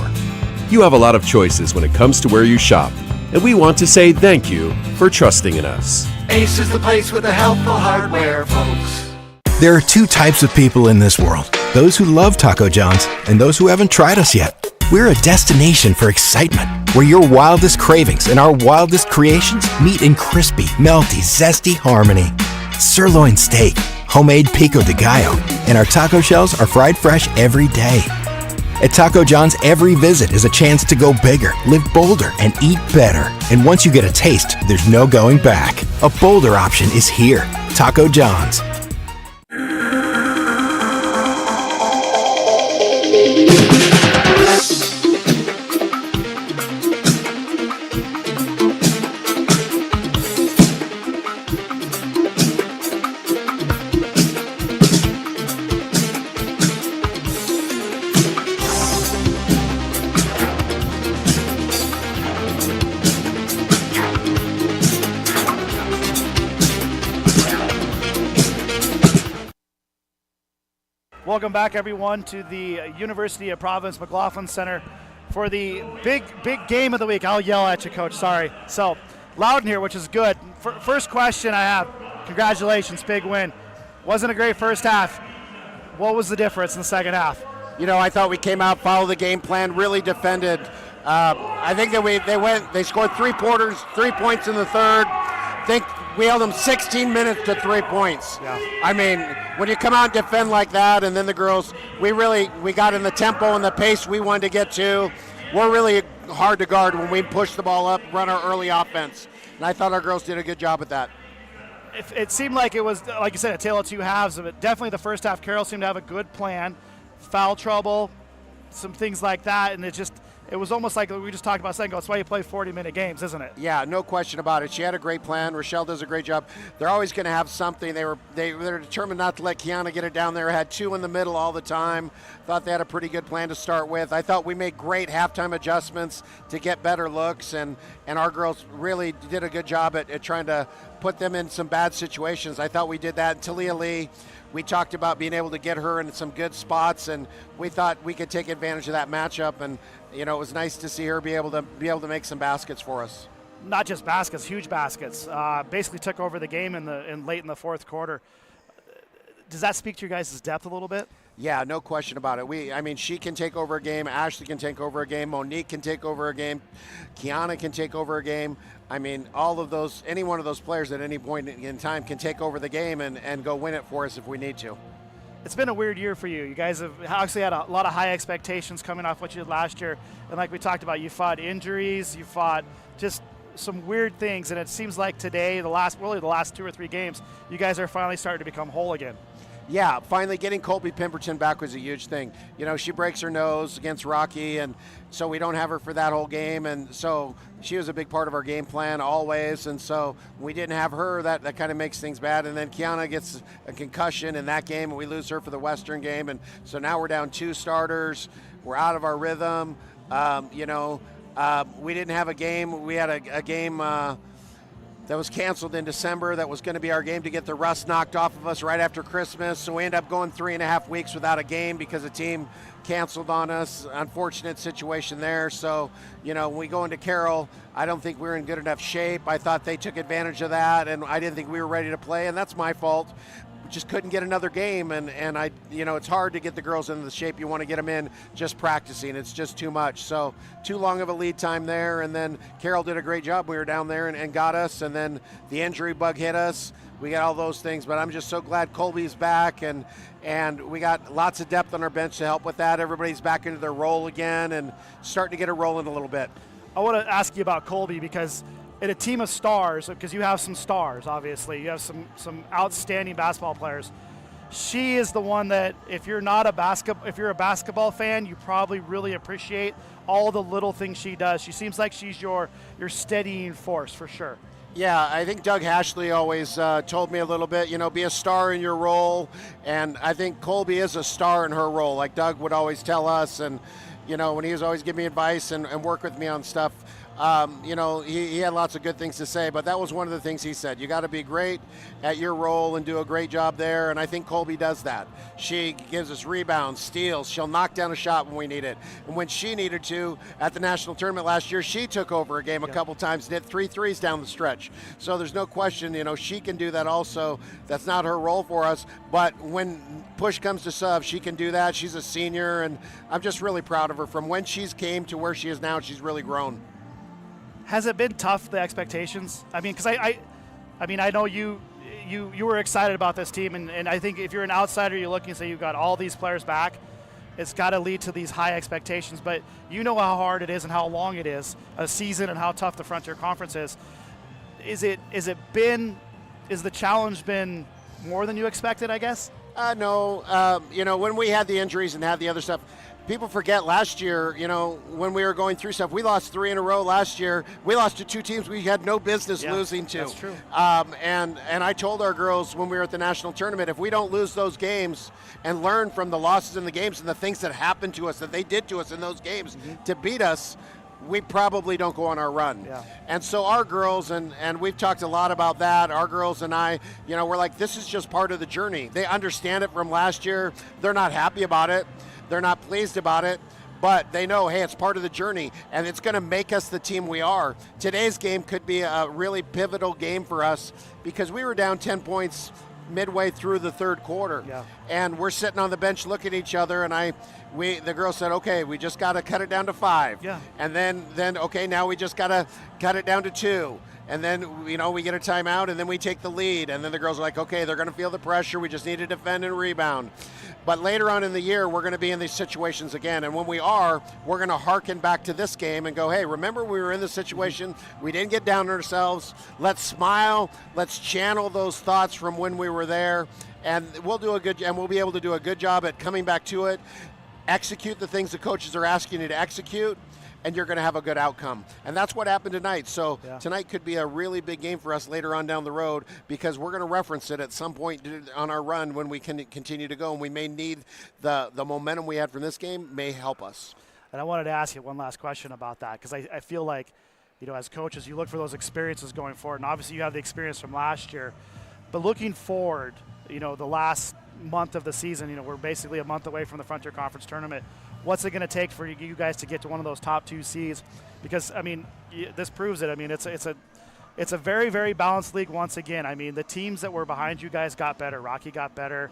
You have a lot of choices when it comes to where you shop, and we want to say thank you for trusting in us. Ace is the place with the helpful hardware, folks. There are two types of people in this world. Those who love Taco John's and those who haven't tried us yet. We're a destination for excitement, where your wildest cravings and our wildest creations meet in crispy, melty, zesty harmony. Sirloin steak, homemade pico de gallo, and our taco shells are fried fresh every day. At Taco John's, every visit is a chance to go bigger, live bolder, and eat better. And once you get a taste, there's no going back. A bolder option is here. Taco John's. Welcome back, everyone, to the University of Providence McLaughlin Center for the big game of the week. I'll yell at you, Coach. Sorry. So, loud in here, which is good. First question I have. Congratulations, big win. Wasn't a great first half. What was the difference in the second half? You know, I thought we came out, followed the game plan, really defended. I think that they scored 3 quarters, 3 points in the third. I think we held them 16 minutes to 3 points. Yeah. I mean, when you come out and defend like that, and then the girls, we got in the tempo and the pace we wanted to get to. We're really hard to guard when we push the ball up, run our early offense. And I thought our girls did a good job at that. It seemed like it was, like you said, a tale of two halves of it. Definitely the first half, Carroll seemed to have a good plan. Foul trouble, some things like that, and it was almost like we just talked about a second ago. That's why you play 40-minute games, isn't it? Yeah, no question about it. She had a great plan. Rochelle does a great job. They're always going to have something. They're determined not to let Kiana get it down there. Had 2 in the middle all the time. Thought they had a pretty good plan to start with. I thought we made great halftime adjustments to get better looks, and our girls really did a good job at trying to put them in some bad situations. I thought we did that. Talia Lee, we talked about being able to get her in some good spots, and we thought we could take advantage of that matchup. And you know, it was nice to see her be able to make some baskets for us. Not just baskets, huge baskets. Basically took over the game late in the fourth quarter. Does that speak to your guys' depth a little bit? Yeah, no question about it. I mean, she can take over a game. Ashley can take over a game. Monique can take over a game. Kiana can take over a game. I mean, all of those, any one of those players at any point in time can take over the game and go win it for us if we need to. It's been a weird year for you. You guys have actually had a lot of high expectations coming off what you did last year. And like we talked about, you fought injuries, you fought just some weird things. And it seems like today, the last 2 or 3 games, you guys are finally starting to become whole again. Yeah, finally getting Colby Pemberton back was a huge thing. You know, she breaks her nose against Rocky, and so we don't have her for that whole game. And so she was a big part of our game plan always. And so we didn't have her. That kind of makes things bad. And then Kiana gets a concussion in that game, and we lose her for the Western game. And so now we're down 2 starters. We're out of our rhythm. We didn't have a game. We had a game that was canceled in December. That was going to be our game to get the rust knocked off of us right after Christmas. So we ended up going 3.5 weeks without a game because the team canceled on us. Unfortunate situation there. So, when we go into Carroll, I don't think we're in good enough shape. I thought they took advantage of that, and I didn't think we were ready to play, and that's my fault. Just couldn't get another game, and it's hard to get the girls into the shape you want to get them in just practicing. It's just too much. So too long of a lead time there, and then Carol did a great job. We were down there and got us, and then the injury bug hit us. We got all those things, but I'm just so glad Colby's back, and we got lots of depth on our bench to help with that. Everybody's back into their role again and starting to get it rolling a little bit. I want to ask you about Colby because in a team of stars, because you have some stars, obviously, you have some outstanding basketball players. She is the one that if you're a basketball fan, you probably really appreciate all the little things she does. She seems like she's your steadying force for sure. Yeah, I think Doug Hashley always told me a little bit, be a star in your role, and I think Colby is a star in her role, like Doug would always tell us, and when he was always giving me advice and work with me on stuff. He had lots of good things to say, but that was one of the things he said. You got to be great at your role and do a great job there, and I think Colby does that. She gives us rebounds, steals. She'll knock down a shot when we need it. And when she needed to at the national tournament last year, she took over a game a couple times, did 3 threes down the stretch. So there's no question, she can do that also. That's not her role for us, but when push comes to shove, she can do that. She's a senior, and I'm just really proud of her. From when she's came to where she is now, she's really grown. Has it been tough, the expectations? I mean, because I know you were excited about this team, and I think if you're an outsider, you're looking and say you've got all these players back, it's got to lead to these high expectations. But you know how hard it is and how long it is, a season, and how tough the Frontier Conference is. Is the challenge been more than you expected, I guess? No. When we had the injuries and had the other stuff, people forget last year, when we were going through stuff, we lost 3 in a row last year. We lost to 2 teams we had no business losing to. That's true. And I told our girls when we were at the national tournament, if we don't lose those games and learn from the losses in the games and the things that happened to us, that they did to us in those games to beat us, we probably don't go on our run. Yeah. And so our girls, and we've talked a lot about that, our girls and I, we're like, this is just part of the journey. They understand it from last year. They're not happy about it. They're not pleased about it, but they know, hey, it's part of the journey, and it's going to make us the team we are. Today's game could be a really pivotal game for us because we were down 10 points midway through the third quarter, and we're sitting on the bench looking at each other, and the girls said, okay, we just got to cut it down to 5, and then okay, now we just got to cut it down to 2. And then, we get a timeout, and then we take the lead. And then the girls are like, okay, they're going to feel the pressure. We just need to defend and rebound. But later on in the year, we're going to be in these situations again. And when we are, we're going to hearken back to this game and go, hey, remember we were in this situation. We didn't get down on ourselves. Let's smile. Let's channel those thoughts from when we were there. And we'll be able to do a good job at coming back to it. Execute the things the coaches are asking you to execute, and you're going to have a good outcome. And that's what happened tonight. So tonight could be a really big game for us later on down the road because we're going to reference it at some point on our run when we can continue to go, and we may need the momentum we had from this game may help us. And I wanted to ask you one last question about that because I feel like, as coaches, you look for those experiences going forward, and obviously you have the experience from last year. But looking forward, the last month of the season, we're basically a month away from the Frontier Conference tournament. What's it going to take for you guys to get to one of those top 2 seeds? Because, this proves it. It's a very, very balanced league once again. The teams that were behind you guys got better. Rocky got better.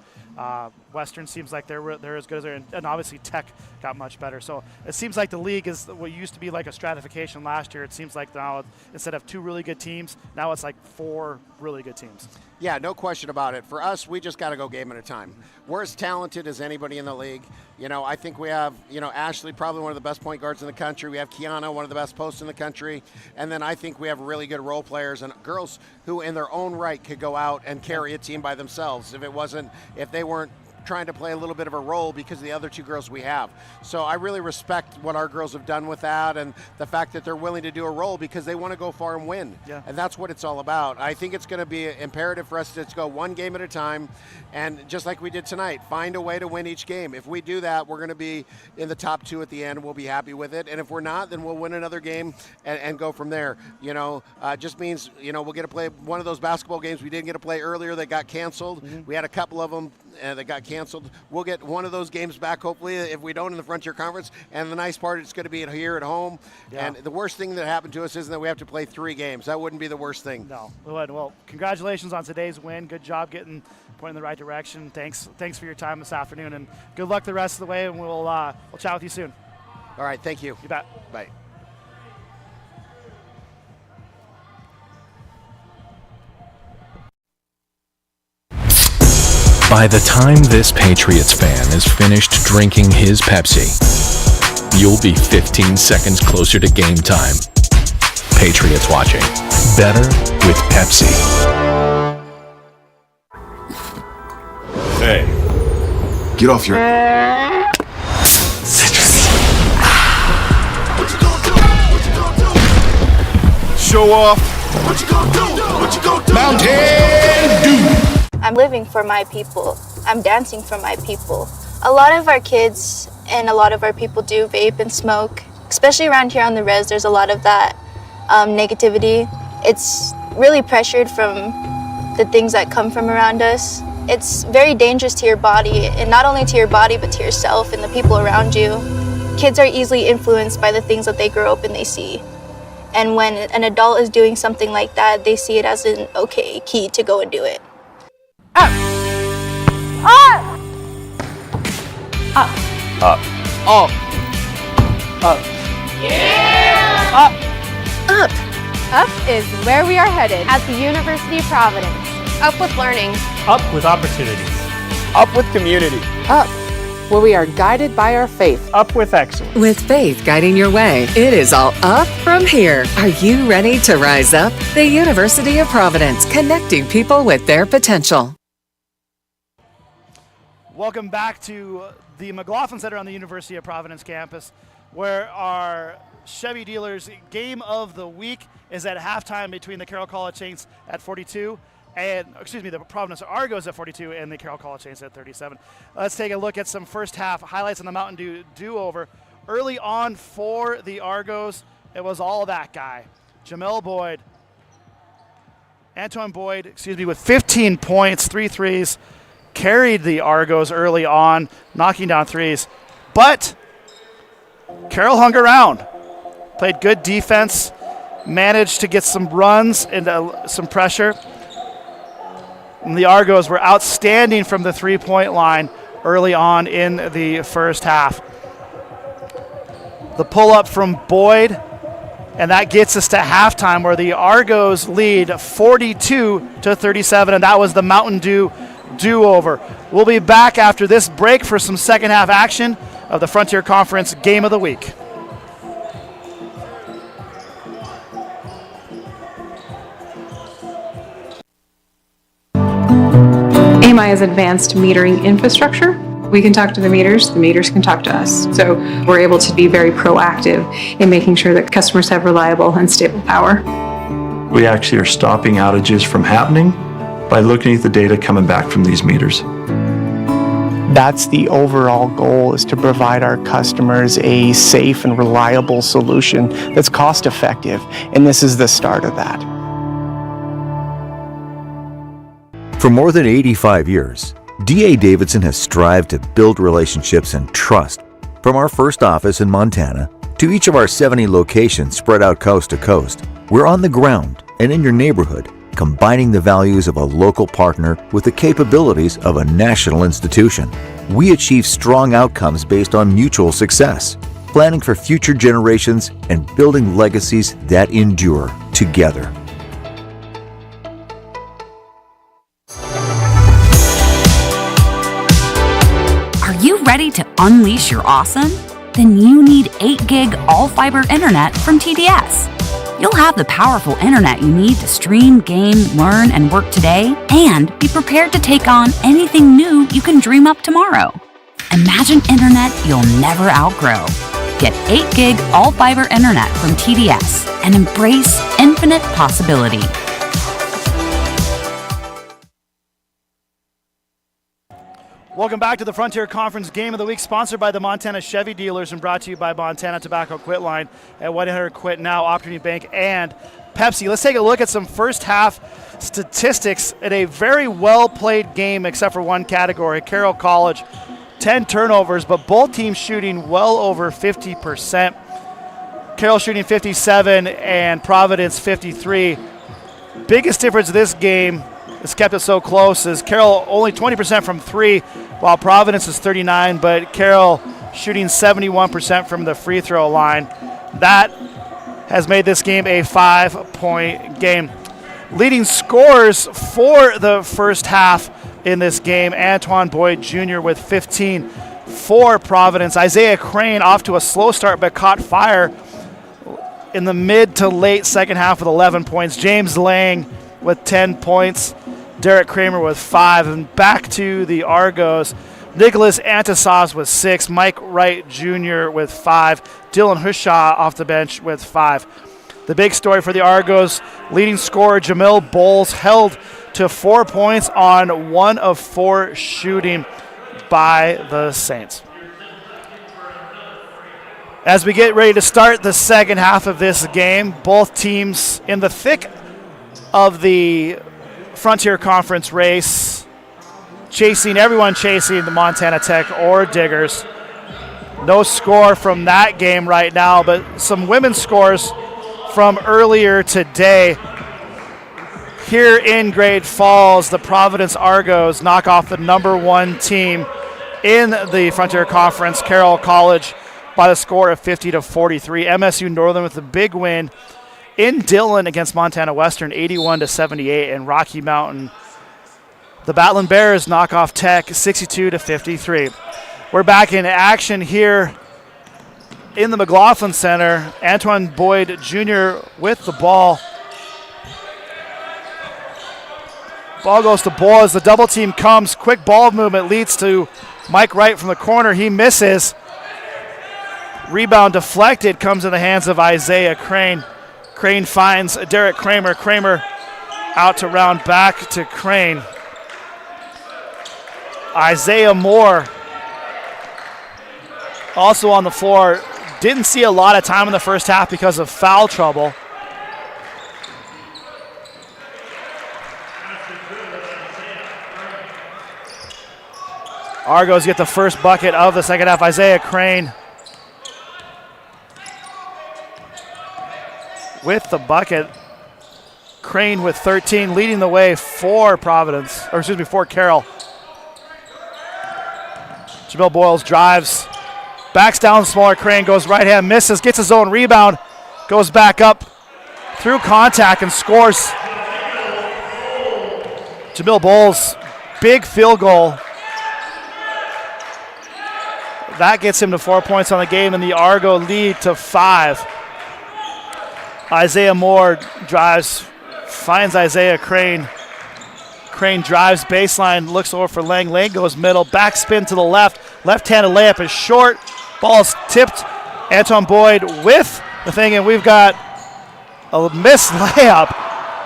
Western seems like they're as good as they're, and obviously Tech got much better. So it seems like the league is what used to be like a stratification last year. It seems like now instead of 2 really good teams, now it's like 4 really good teams. Yeah, no question about it. For us, we just got to go game at a time. We're as talented as anybody in the league. I think we have, Ashley, probably one of the best point guards in the country. We have Kiana, one of the best posts in the country. And then I think we have really good role players and girls who in their own right could go out and carry a team by themselves if they weren't trying to play a little bit of a role because of the other 2 girls we have. So I really respect what our girls have done with that and the fact that they're willing to do a role because they want to go far and win. Yeah. And that's what it's all about. I think it's going to be imperative for us to go 1 game at a time, and just like we did tonight, find a way to win each game. If we do that, we're going to be in the top 2 at the end. We'll be happy with it. And if we're not, then we'll win another game and go from there. Just means, we'll get to play one of those basketball games we didn't get to play earlier that got canceled. Mm-hmm. We had a couple of them that got canceled. We'll get one of those games back, hopefully, if we don't in the Frontier Conference. And the nice part, it's going to be here at home. Yeah. And the worst thing that happened to us isn't that we have to play 3 games. That wouldn't be the worst thing. No. Well, congratulations on today's win. Good job getting pointing in the right direction. Thanks for your time this afternoon, and good luck the rest of the way. And we'll chat with you soon. All right. Thank you. You bet. Bye. By the time this Patriots fan is finished drinking his Pepsi, you'll be 15 seconds closer to game time. Patriots watching. Better with Pepsi. Hey, get off your... Show off. What you gonna do? What you gonna do? Mountain Dew. I'm living for my people. I'm dancing for my people. A lot of our kids and a lot of our people do vape and smoke. Especially around here on the res, there's a lot of that negativity. It's really pressured from the things that come from around us. It's very dangerous to your body, and not only to your body, but to yourself and the people around you. Kids are easily influenced by the things that they grow up and they see. And when an adult is doing something like that, they see it as an okay key to go and do it. Up! Up! Up! Up. Up! Up! Yeah! Up! Up! Up is where we are headed at the University of Providence. Up with learning. Up with opportunities. Up with community. Up, where we are guided by our faith. Up with excellence. With faith guiding your way, it is all up from here. Are you ready to rise up? The University of Providence, connecting people with their potential. Welcome back to the McLaughlin Center on the University of Providence campus, where our Chevy dealers game of the week is at halftime between the Carroll College Saints at 42 and, the Providence Argos at 42 and the Carroll College Saints at 37. Let's take a look at some first half highlights on the Mountain Dew do-over. Early on for the Argos, it was all that guy, Antoine Boyd, with 15 points, 3 threes, carried the Argos early on, knocking down threes. But Carroll hung around, played good defense, managed to get some runs and some pressure. And the Argos were outstanding from the three-point line early on in the first half. The pull-up from Boyd, and that gets us to halftime, where the Argos lead 42-37, and that was the Mountain Dew do-over. We'll be back after this break for some second half action of the Frontier Conference Game of the Week. AMI is advanced metering infrastructure. We can talk to the meters can talk to us. So we're able to be very proactive in making sure that customers have reliable and stable power. We actually are stopping outages from happening by looking at the data coming back from these meters. That's the overall goal, is to provide our customers a safe and reliable solution that's cost effective, and this is the start of that. For more than 85 years, D.A. Davidson has strived to build relationships and trust. From our first office in Montana to each of our 70 locations spread out coast to coast, we're on the ground and in your neighborhood, combining the values of a local partner with the capabilities of a national institution. We achieve strong outcomes based on mutual success, planning for future generations and building legacies that endure together. Are you ready to unleash your awesome? Then you need 8 gig all-fiber internet from TDS. You'll have the powerful internet you need to stream, game, learn, and work today, and be prepared to take on anything new you can dream up tomorrow. Imagine internet you'll never outgrow. Get 8 gig all-fiber internet from TDS and embrace infinite possibility. Welcome back to the Frontier Conference Game of the Week, sponsored by the Montana Chevy Dealers and brought to you by Montana Tobacco Quit Line at 1-800-QUIT-NOW, Opportunity Bank, and Pepsi. Let's take a look at some first half statistics in a very well-played game except for one category. Carroll College, 10 turnovers, but both teams shooting well over 50%. Carroll shooting 57 and Providence 53. Biggest difference in this game has kept it so close is Carroll only 20% from 3, while Providence is 39, but Carroll shooting 71% from the free throw line. That has made this game a 5-point game. Leading scorers for the first half in this game, Antoine Boyd Jr. with 15 for Providence. Isaiah Crane off to a slow start but caught fire in the mid to late second half with 11 points. James Lang with 10 points. Derek Kramer with 5. And back to the Argos. Nicholas Antisas with 6. Mike Wright Jr. with 5. Dylan Hushaw off the bench with 5. The big story for the Argos, leading scorer Jamil Bowles held to 4 points on 1 of 4 shooting by the Saints. As we get ready to start the second half of this game, both teams in the thick of the Frontier Conference race, everyone chasing the Montana Tech or Diggers. No score from that game right now, but some women's scores from earlier today. Here in Great Falls, the Providence Argos knock off the number 1 team in the Frontier Conference, Carroll College, by the score of 50-43. MSU Northern with a big win in Dillon against Montana Western, 81-78, and Rocky Mountain. The Battling Bears knock off Tech, 62-53. We're back in action here in the McLaughlin Center. Antoine Boyd Jr. with the ball. Ball goes to Bull as the double team comes. Quick ball movement leads to Mike Wright from the corner. He misses. Rebound deflected, comes in the hands of Isaiah Crane. Crane finds Derek Kramer. Kramer out to round back to Crane. Isaiah Moore also on the floor. Didn't see a lot of time in the first half because of foul trouble. Argos get the first bucket of the second half. Isaiah Crane with the bucket. Crane with 13, leading the way for for Carroll. Jamil Boyles drives, backs down smaller. Crane goes right hand, misses, gets his own rebound, goes back up through contact and scores. Jamil Boyles, big field goal. That gets him to 4 points on the game, and the Argo lead to 5. Isaiah Moore drives, finds Isaiah Crane. Crane drives baseline, looks over for Lang. Lang goes middle, backspin to the left. Left-handed layup is short. Ball's tipped. Anton Boyd with the thing, and we've got a missed layup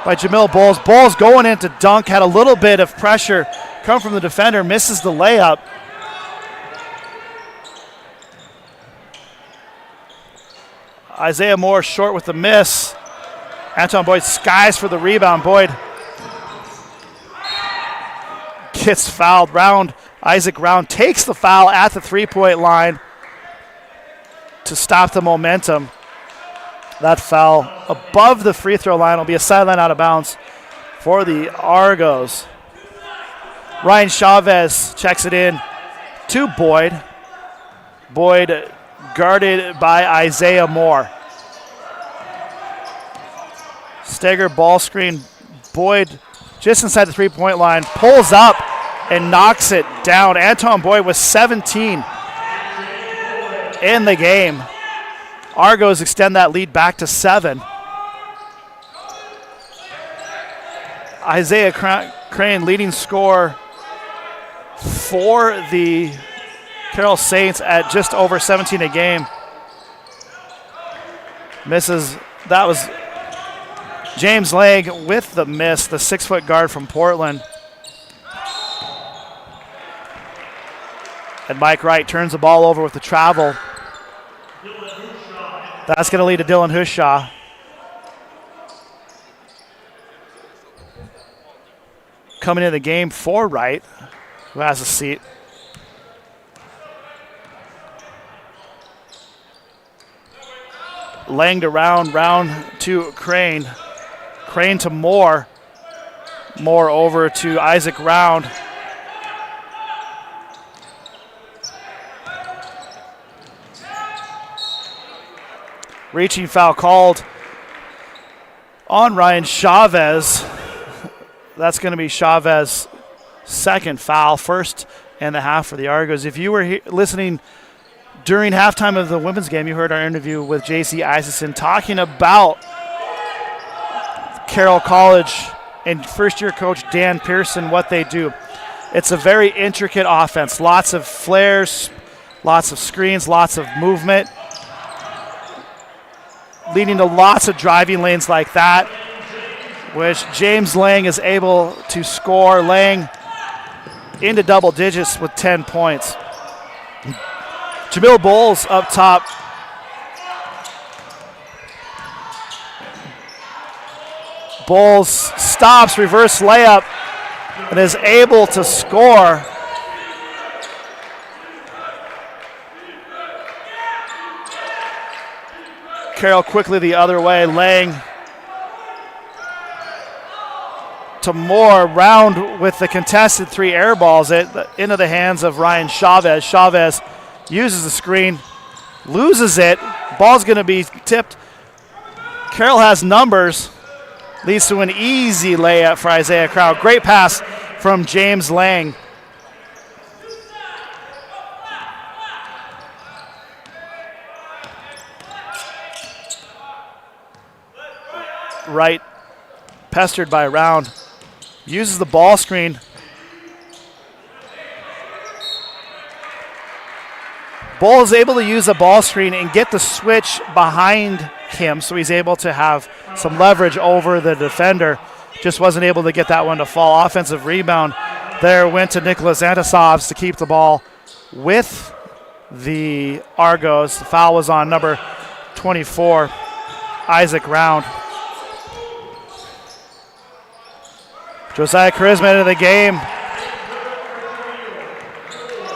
by Jamil Bowles. Bowles going in to dunk, had a little bit of pressure come from the defender, misses the layup. Isaiah Moore short with the miss. Anton Boyd skies for the rebound. Boyd gets fouled. Isaac Round takes the foul at the three-point line to stop the momentum. That foul above the free throw line will be a sideline out of bounds for the Argos. Ryan Chavez checks it in to Boyd. Boyd guarded by Isaiah Moore. Stagger ball screen. Boyd just inside the three-point line, pulls up and knocks it down. Anton Boyd was 17 in the game. Argos extend that lead back to 7. Isaiah Crane, leading scorer for the Carroll Saints at just over 17 a game. Misses. That was James Lang with the miss, the 6-foot guard from Portland. And Mike Wright turns the ball over with the travel. That's going to lead to Dylan Hushaw. Coming in the game for Wright, who has a seat. Lang to round to Crane. Crane to Moore. Moore over to Isaac Round. Reaching foul called on Ryan Chavez. That's going to be Chavez's second foul, first and a half for the Argos. If you were listening during halftime of the women's game, you heard our interview with J.C. Isaacson talking about Carroll College and first-year coach Dan Pearson, what they do. It's a very intricate offense. Lots of flares, lots of screens, lots of movement, leading to lots of driving lanes like that, which James Lang is able to score. Lang into double digits with 10 points. Jamil Bowles up top. Bowles stops, reverse layup, and is able to score. Carroll quickly the other way. Lang to Moore. Round with the contested 3 air balls into the hands of Ryan Chavez. Chavez uses the screen, loses it. Ball's going to be tipped. Carroll has numbers. Leads to an easy layup for Isaiah Crowd. Great pass from James Lang. Right, pestered by Round. Uses the ball screen. Bull is able to use the ball screen and get the switch behind him, so he's able to have some leverage over the defender. Just wasn't able to get that one to fall. Offensive rebound there went to Nicholas Antisovs to keep the ball with the Argos. The foul was on number 24, Isaac Round. Josiah Charisma into the game.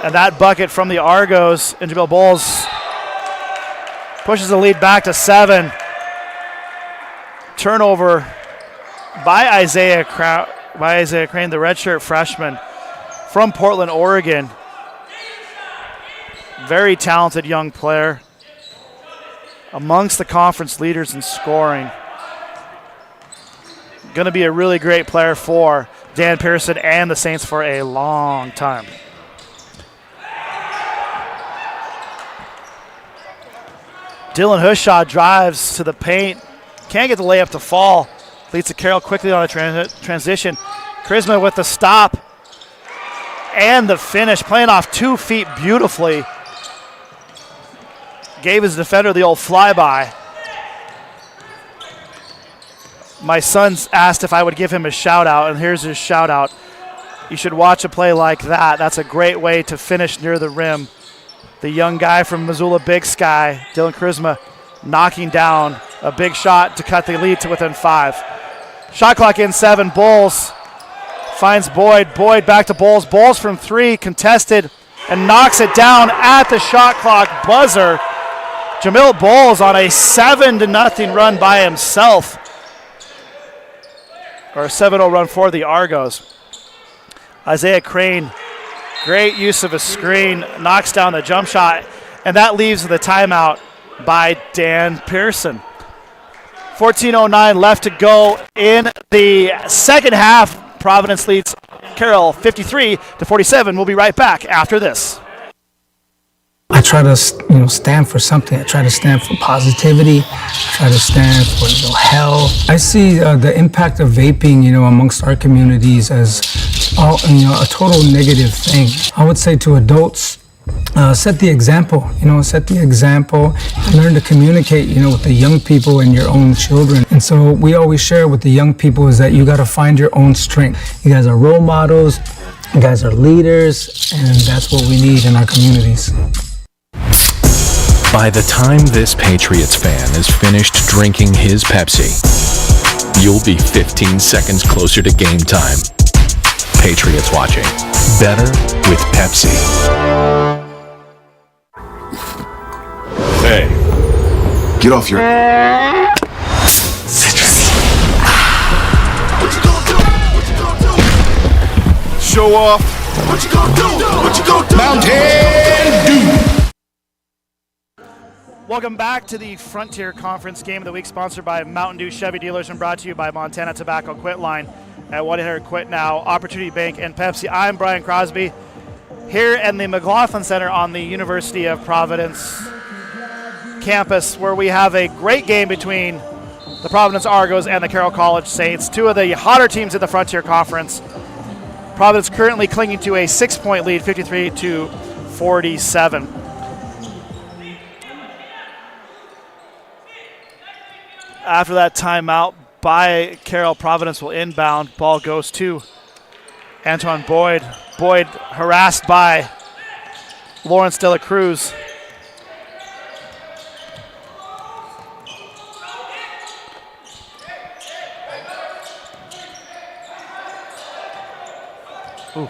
And that bucket from the Argos, and Jamil Bowles pushes the lead back to 7. Turnover by Isaiah Crane, the redshirt freshman from Portland, Oregon. Very talented young player. Amongst the conference leaders in scoring. Going to be a really great player for Dan Pearson and the Saints for a long time. Dylan Hushaw drives to the paint. Can't get the layup to fall. Leads to Carroll quickly on a transition. Charisma with the stop and the finish. Playing off 2 feet beautifully. Gave his defender the old flyby. My son's asked if I would give him a shout out, and here's his shout out. You should watch a play like that. That's a great way to finish near the rim. The young guy from Missoula Big Sky, Dylan Charisma, knocking down a big shot to cut the lead to within 5. Shot clock in 7. Bowles finds Boyd. Boyd back to Bowles. Bowles from 3, contested, and knocks it down at the shot clock buzzer. Jamil Bowles on a 7-0 run by himself. or a 7-0 run for the Argos. Isaiah Crane, great use of a screen, knocks down the jump shot, and that leaves the timeout by Dan Pearson. 14:09 left to go in the second half. Providence leads Carroll 53-47. We'll be right back after this. I try to, stand for something. I try to stand for positivity. I try to stand for health. I see the impact of vaping, amongst our communities as, a total negative thing. I would say to adults, set the example. Set the example. Learn to communicate, with the young people and your own children. And so we always share with the young people is that you got to find your own strength. You guys are role models. You guys are leaders, and that's what we need in our communities. By the time this Patriots fan is finished drinking his Pepsi, you'll be 15 seconds closer to game time. Patriots watching. Better with Pepsi. Hey, get off your... Show off. What you gonna do? What you gonna do? Mountain Dew. Welcome back to the Frontier Conference Game of the Week, sponsored by Mountain Dew Chevy Dealers and brought to you by Montana Tobacco Quit Line at 1-800-QUIT-NOW, Opportunity Bank, and Pepsi. I'm Brian Crosby here in the McLaughlin Center on the University of Providence campus, where we have a great game between the Providence Argos and the Carroll College Saints, two of the hotter teams in the Frontier Conference. Providence currently clinging to a 6-point lead, 53-47. After that timeout by Carroll, Providence will inbound. Ball goes to Antoine Boyd. Boyd harassed by Lawrence De La Cruz. Ooh.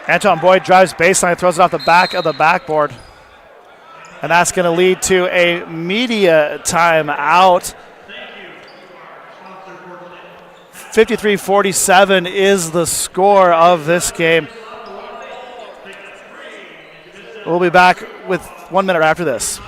Antoine Boyd drives baseline, throws it off the back of the backboard. And that's going to lead to a media timeout. 53-47 is the score of this game. We'll be back with 1 minute after this.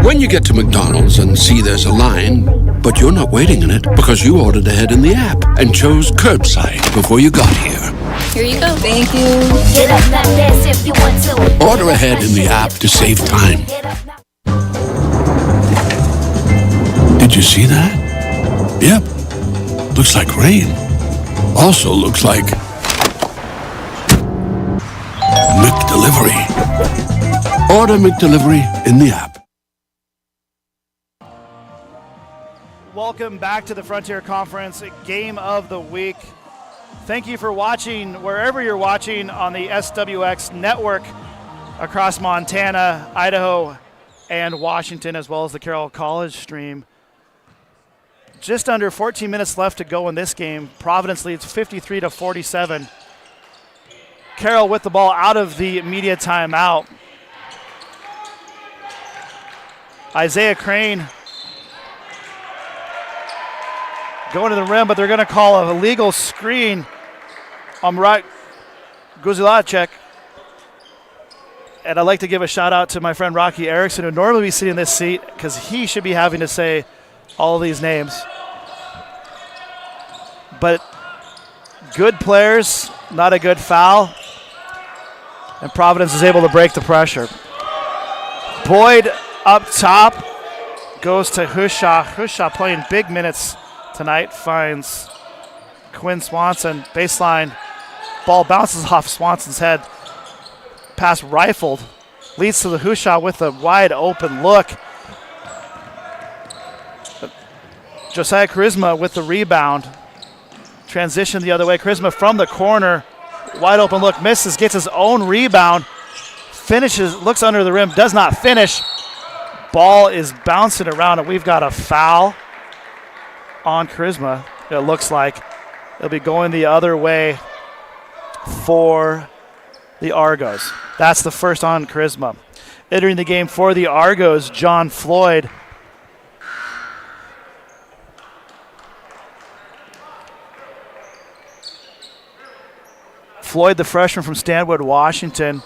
When you get to McDonald's and see there's a line, but you're not waiting in it because you ordered ahead in the app and chose curbside before you got here. Here you go. Thank you. Get up that dance if you want to. Order ahead in the app to save time. Did you see that? Yep. Looks like rain. Also looks like McDelivery. Order McDelivery in the app. Welcome back to the Frontier Conference Game of the Week. Thank you for watching wherever you're watching on the SWX network across Montana, Idaho, and Washington, as well as the Carroll College stream. Just under 14 minutes left to go in this game. Providence leads 53-47. Carroll with the ball out of the media timeout. Isaiah Crane going to the rim, but they're going to call a illegal screen on Murat Guzilacek. And I'd like to give a shout out to my friend Rocky Erickson, who normally be sitting in this seat, because he should be having to say all of these names. But good players, not a good foul. And Providence is able to break the pressure. Boyd up top goes to Hushaw. Hushaw playing big minutes tonight, finds Quinn Swanson. Baseline, ball bounces off Swanson's head. Pass rifled. Leads to the Hushaw with a wide open look. Josiah Charisma with the rebound. Transition the other way. Charisma from the corner. Wide open look, misses, gets his own rebound. Finishes, looks under the rim, does not finish. Ball is bouncing around, and we've got a foul on Charisma. It looks like it'll be going the other way for the Argos. That's the first on Charisma. Entering the game for the Argos, John Floyd. Floyd, the freshman from Stanwood, Washington,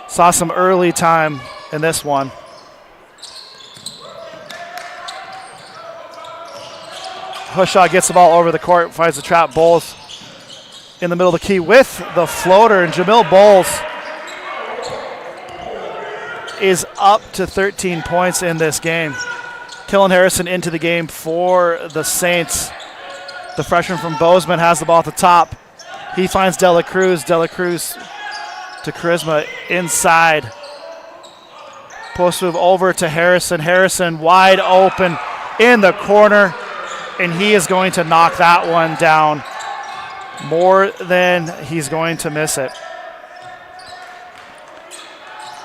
saw some early time in this one. Hushaw gets the ball over the court, finds the trap. Bowles in the middle of the key with the floater, and Jamil Bowles is up to 13 points in this game. Killen Harrison into the game for the Saints. The freshman from Bozeman has the ball at the top. He finds Dela Cruz. Dela Cruz to Charisma inside. Post move over to Harrison. Harrison wide open in the corner, and he is going to knock that one down more than he's going to miss it.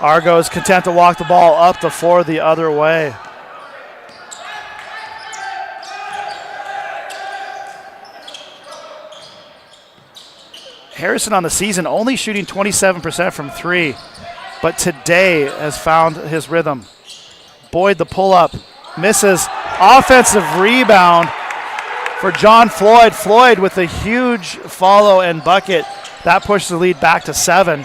Argos content to walk the ball up the floor the other way. Harrison on the season only shooting 27% from three, but today has found his rhythm. Boyd the pull-up, misses. Offensive rebound for John Floyd. Floyd with a huge follow and bucket. That pushes the lead back to 7.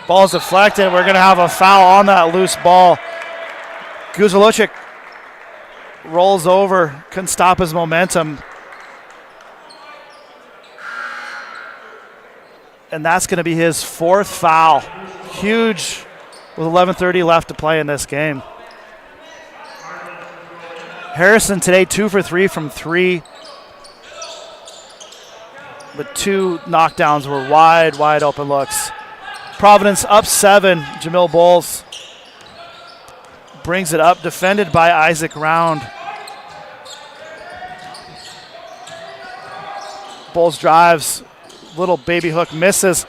Ball's deflected. We're going to have a foul on that loose ball. Guzalocic rolls over, couldn't stop his momentum. And that's going to be his 4th foul. Huge with 11:30 left to play in this game. Harrison today 2 for 3 from 3. The 2 knockdowns were wide open looks. Providence up 7. Jamil Bowles brings it up, defended by Isaac Round. Bowles drives, little baby hook, misses.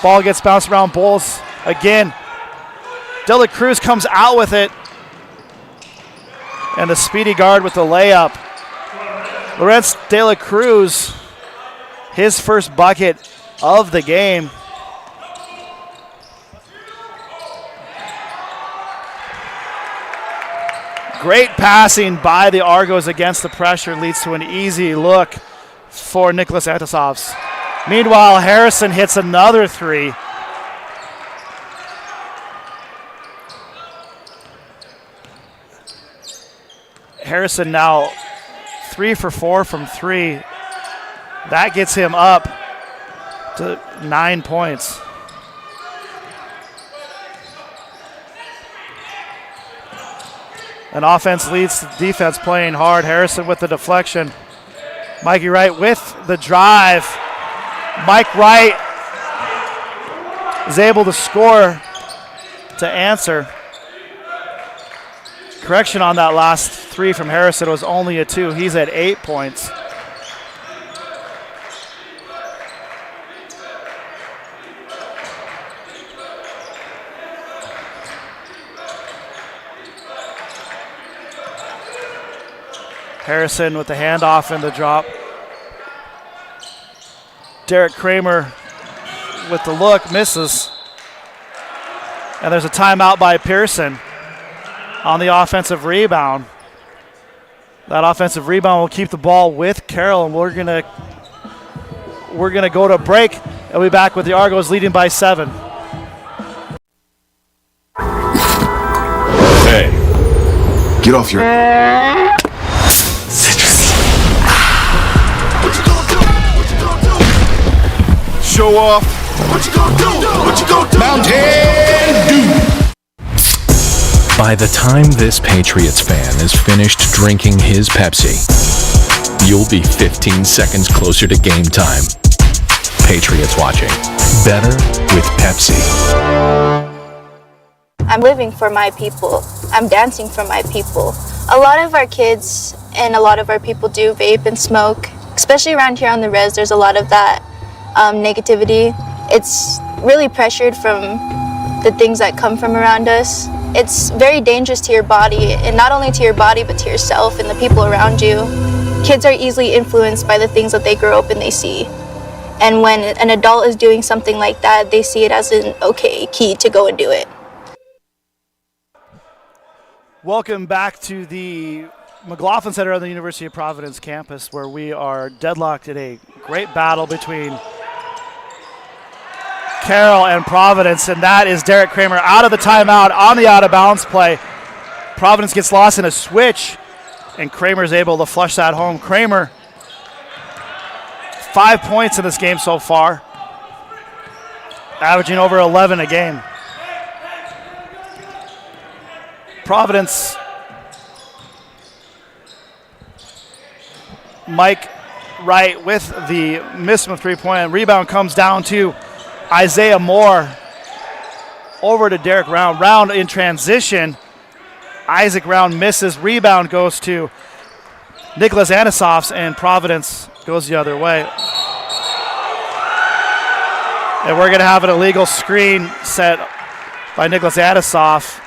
Ball gets bounced around. Bowles again. Dela Cruz comes out with it. And the speedy guard with the layup. Lorenz Dela Cruz, his first bucket of the game. Great passing by the Argos against the pressure leads to an easy look for Nicholas Antisovs. Meanwhile, Harrison hits another 3. Harrison now 3 for 4 from 3. That gets him up to 9 points. An offense leads to defense playing hard. Harrison with the deflection. Mikey Wright with the drive. Mike Wright is able to score to answer. Correction on that last 3 from Harrison, was only a 2. He's at 8 points. Harrison with the handoff and the drop. Derek Kramer with the look, misses. And there's a timeout by Pearson on the offensive rebound. That offensive rebound will keep the ball with Carroll, and we're gonna go to break and we'll be back with the Argos leading by 7. Hey, get off your... Show off. What you gonna do? What you gonna do? Mountain Dew. By the time this Patriots fan is finished drinking his Pepsi, you'll be 15 seconds closer to game time. Patriots watching. Better with Pepsi. I'm living for my people. I'm dancing for my people. A lot of our kids and a lot of our people do vape and smoke. Especially around here on the res, there's a lot of that negativity. It's really pressured from the things that come from around us. It's very dangerous to your body, and not only to your body, but to yourself and the people around you. Kids are easily influenced by the things that they grow up and they see. And when an adult is doing something like that, they see it as an okay key to go and do it. Welcome back to the McLaughlin Center on the University of Providence campus, where we are deadlocked in a great battle between Carroll and Providence, and that is Derek Kramer out of the timeout on the out-of-bounds play. Providence gets lost in a switch, and Kramer's able to flush that home. Kramer, 5 points in this game so far, averaging over 11 a game. Providence, Mike Wright with the miss from three-point. Rebound comes down to Isaiah Moore. Over to Derek Round. Round in transition. Isaac Round misses. Rebound goes to Nicholas Anisofs, and Providence goes the other way. And we're going to have an illegal screen set by Nicholas Anisofs.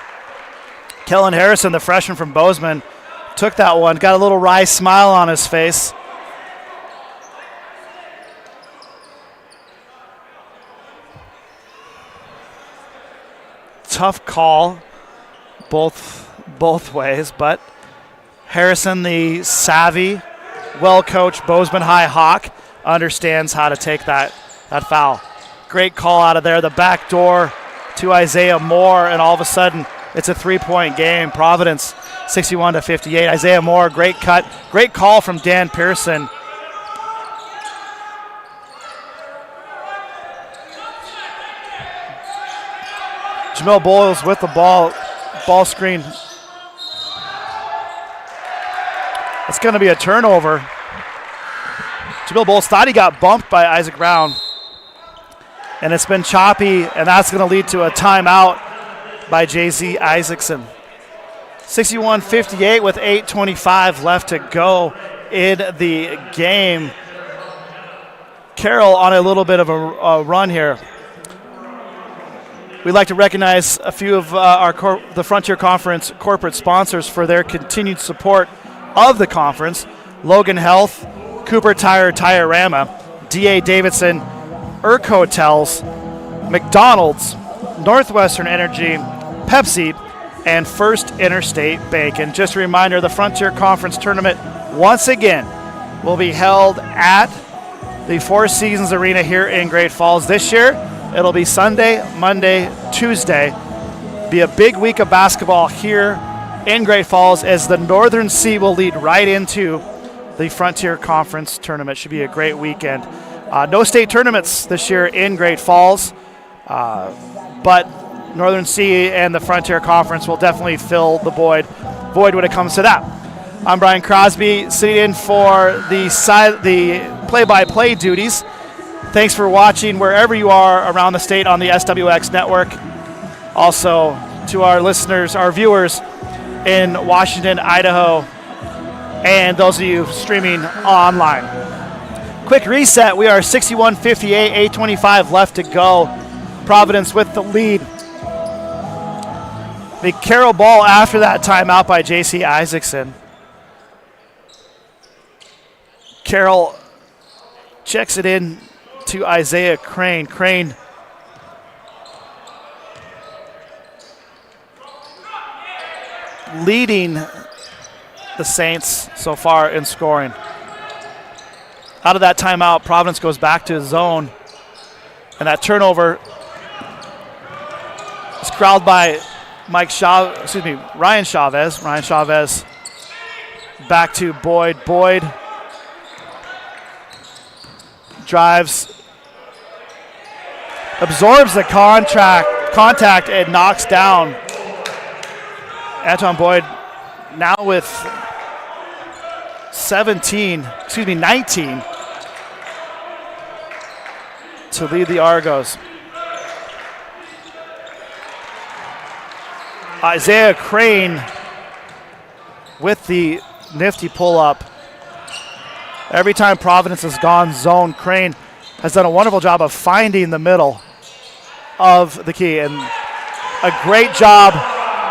Kellen Harrison, the freshman from Bozeman, took that one. Got a little wry smile on his face. Tough call both ways, but Harrison, the savvy, well-coached Bozeman High Hawk, understands how to take that foul. Great call out of there. The back door to Isaiah Moore, and all of a sudden it's a three-point game. Providence 61-58. Isaiah Moore, great cut. Great call from Dan Pearson. Jamil Bowles with the ball screen. It's going to be a turnover. Jamil Bowles thought he got bumped by Isaac Brown, and it's been choppy, and that's going to lead to a timeout by J.Z. Isaacson. 61-58 with 8:25 left to go in the game. Carroll on a little bit of a run here. We'd like to recognize a few of the Frontier Conference corporate sponsors for their continued support of the conference. Logan Health, Cooper Tire, Tire-Rama, D.A. Davidson, Irk Hotels, McDonald's, Northwestern Energy, Pepsi, and First Interstate Bank. And just a reminder, the Frontier Conference Tournament once again will be held at the Four Seasons Arena here in Great Falls. This year, it'll be Sunday, Monday, Tuesday. Be a big week of basketball here in Great Falls, as the Northern Sea will lead right into the Frontier Conference Tournament. Should be a great weekend. No state tournaments this year in Great Falls, but Northern Sea and the Frontier Conference will definitely fill the void when it comes to that. I'm Brian Crosby, sitting in for the play-by-play duties. Thanks for watching wherever you are around the state on the SWX network. Also to our listeners, our viewers in Washington, Idaho, and those of you streaming online. Quick reset, we are 61-58, 8:25 left to go. Providence with the lead. The Carroll ball after that timeout by J.C. Isaacson. Carroll checks it in to Isaiah Crane. Crane leading the Saints so far in scoring. Out of that timeout, Providence goes back to his zone, and that turnover is corralled by Ryan Chavez. Ryan Chavez back to Boyd. Boyd drives, absorbs the contact, and knocks down Anton Boyd, now with 19. to lead the Argos. Isaiah Crane with the nifty pull-up. Every time Providence has gone zone, Crane has done a wonderful job of finding the middle of the key. And a great job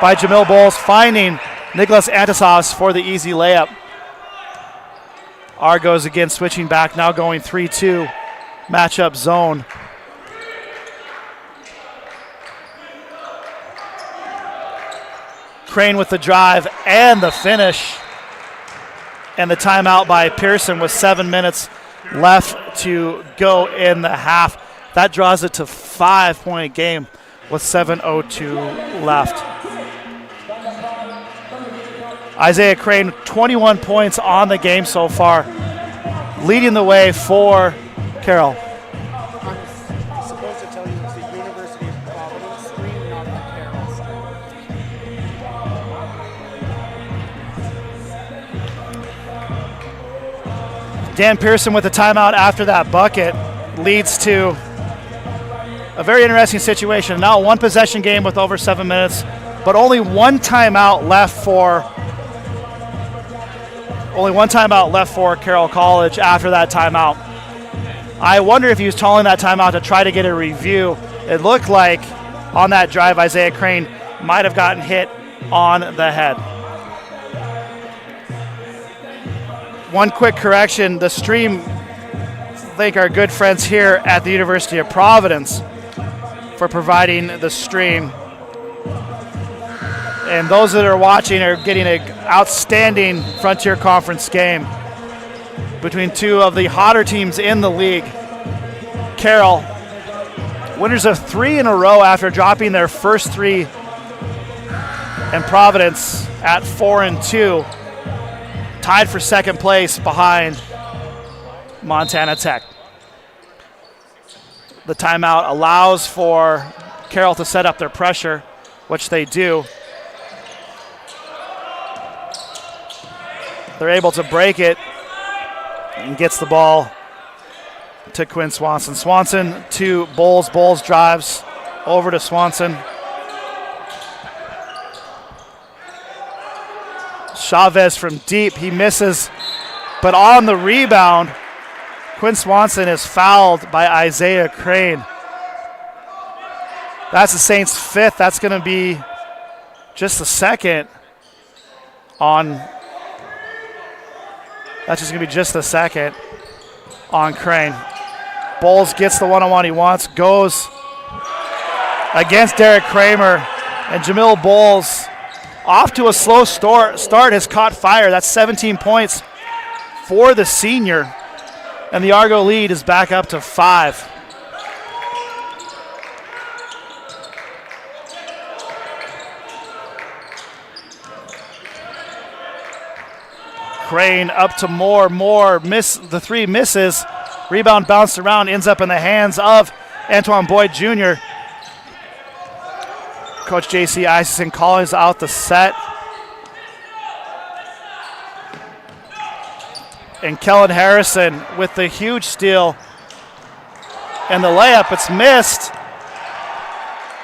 by Jamil Bowles finding Nicholas Antisas for the easy layup. Argos again switching back, now going 3-2 matchup zone. Crane with the drive and the finish. And the timeout by Pearson with 7 minutes left to go in the half. That draws it to 5-point game with 7:02 left. Isaiah Crane, 21 points on the game so far, leading the way for Carroll. I'm supposed to tell you it's the University of Providence screen, not the Carroll screen. Dan Pearson with the timeout after that bucket leads to a very interesting situation. Now a one possession game with over 7 minutes, but only one timeout left for Carroll College after that timeout. I wonder if he was calling that timeout to try to get a review. It looked like on that drive, Isaiah Crane might have gotten hit on the head. One quick correction, the stream thank our good friends here at the University of Providence for providing the stream. And those that are watching are getting an outstanding Frontier Conference game between two of the hotter teams in the league. Carroll, winners of 3 in a row after dropping their first 3, and Providence at 4-2, tied for second place behind Montana Tech. The timeout allows for Carroll to set up their pressure, which they do. They're able to break it and gets the ball to Quinn Swanson. Swanson to Bowles. Bowles drives over to Swanson. Chavez from deep. He misses, but on the rebound, Quinn Swanson is fouled by Isaiah Crane. That's the Saints' 5th. That's going to be just the second on. That's just going to be just the second on Crane. Bowles gets the one-on-one he wants, goes against Derek Kramer, and Jamil Bowles, off to a slow start, has caught fire. That's 17 points for the senior, and the Argo lead is back up to 5. Crane up to Moore, miss the 3, misses. Rebound bounced around, ends up in the hands of Antoine Boyd Jr. Coach J.C. Isaacson calls out the set. And Kellen Harrison with the huge steal. And the layup, it's missed.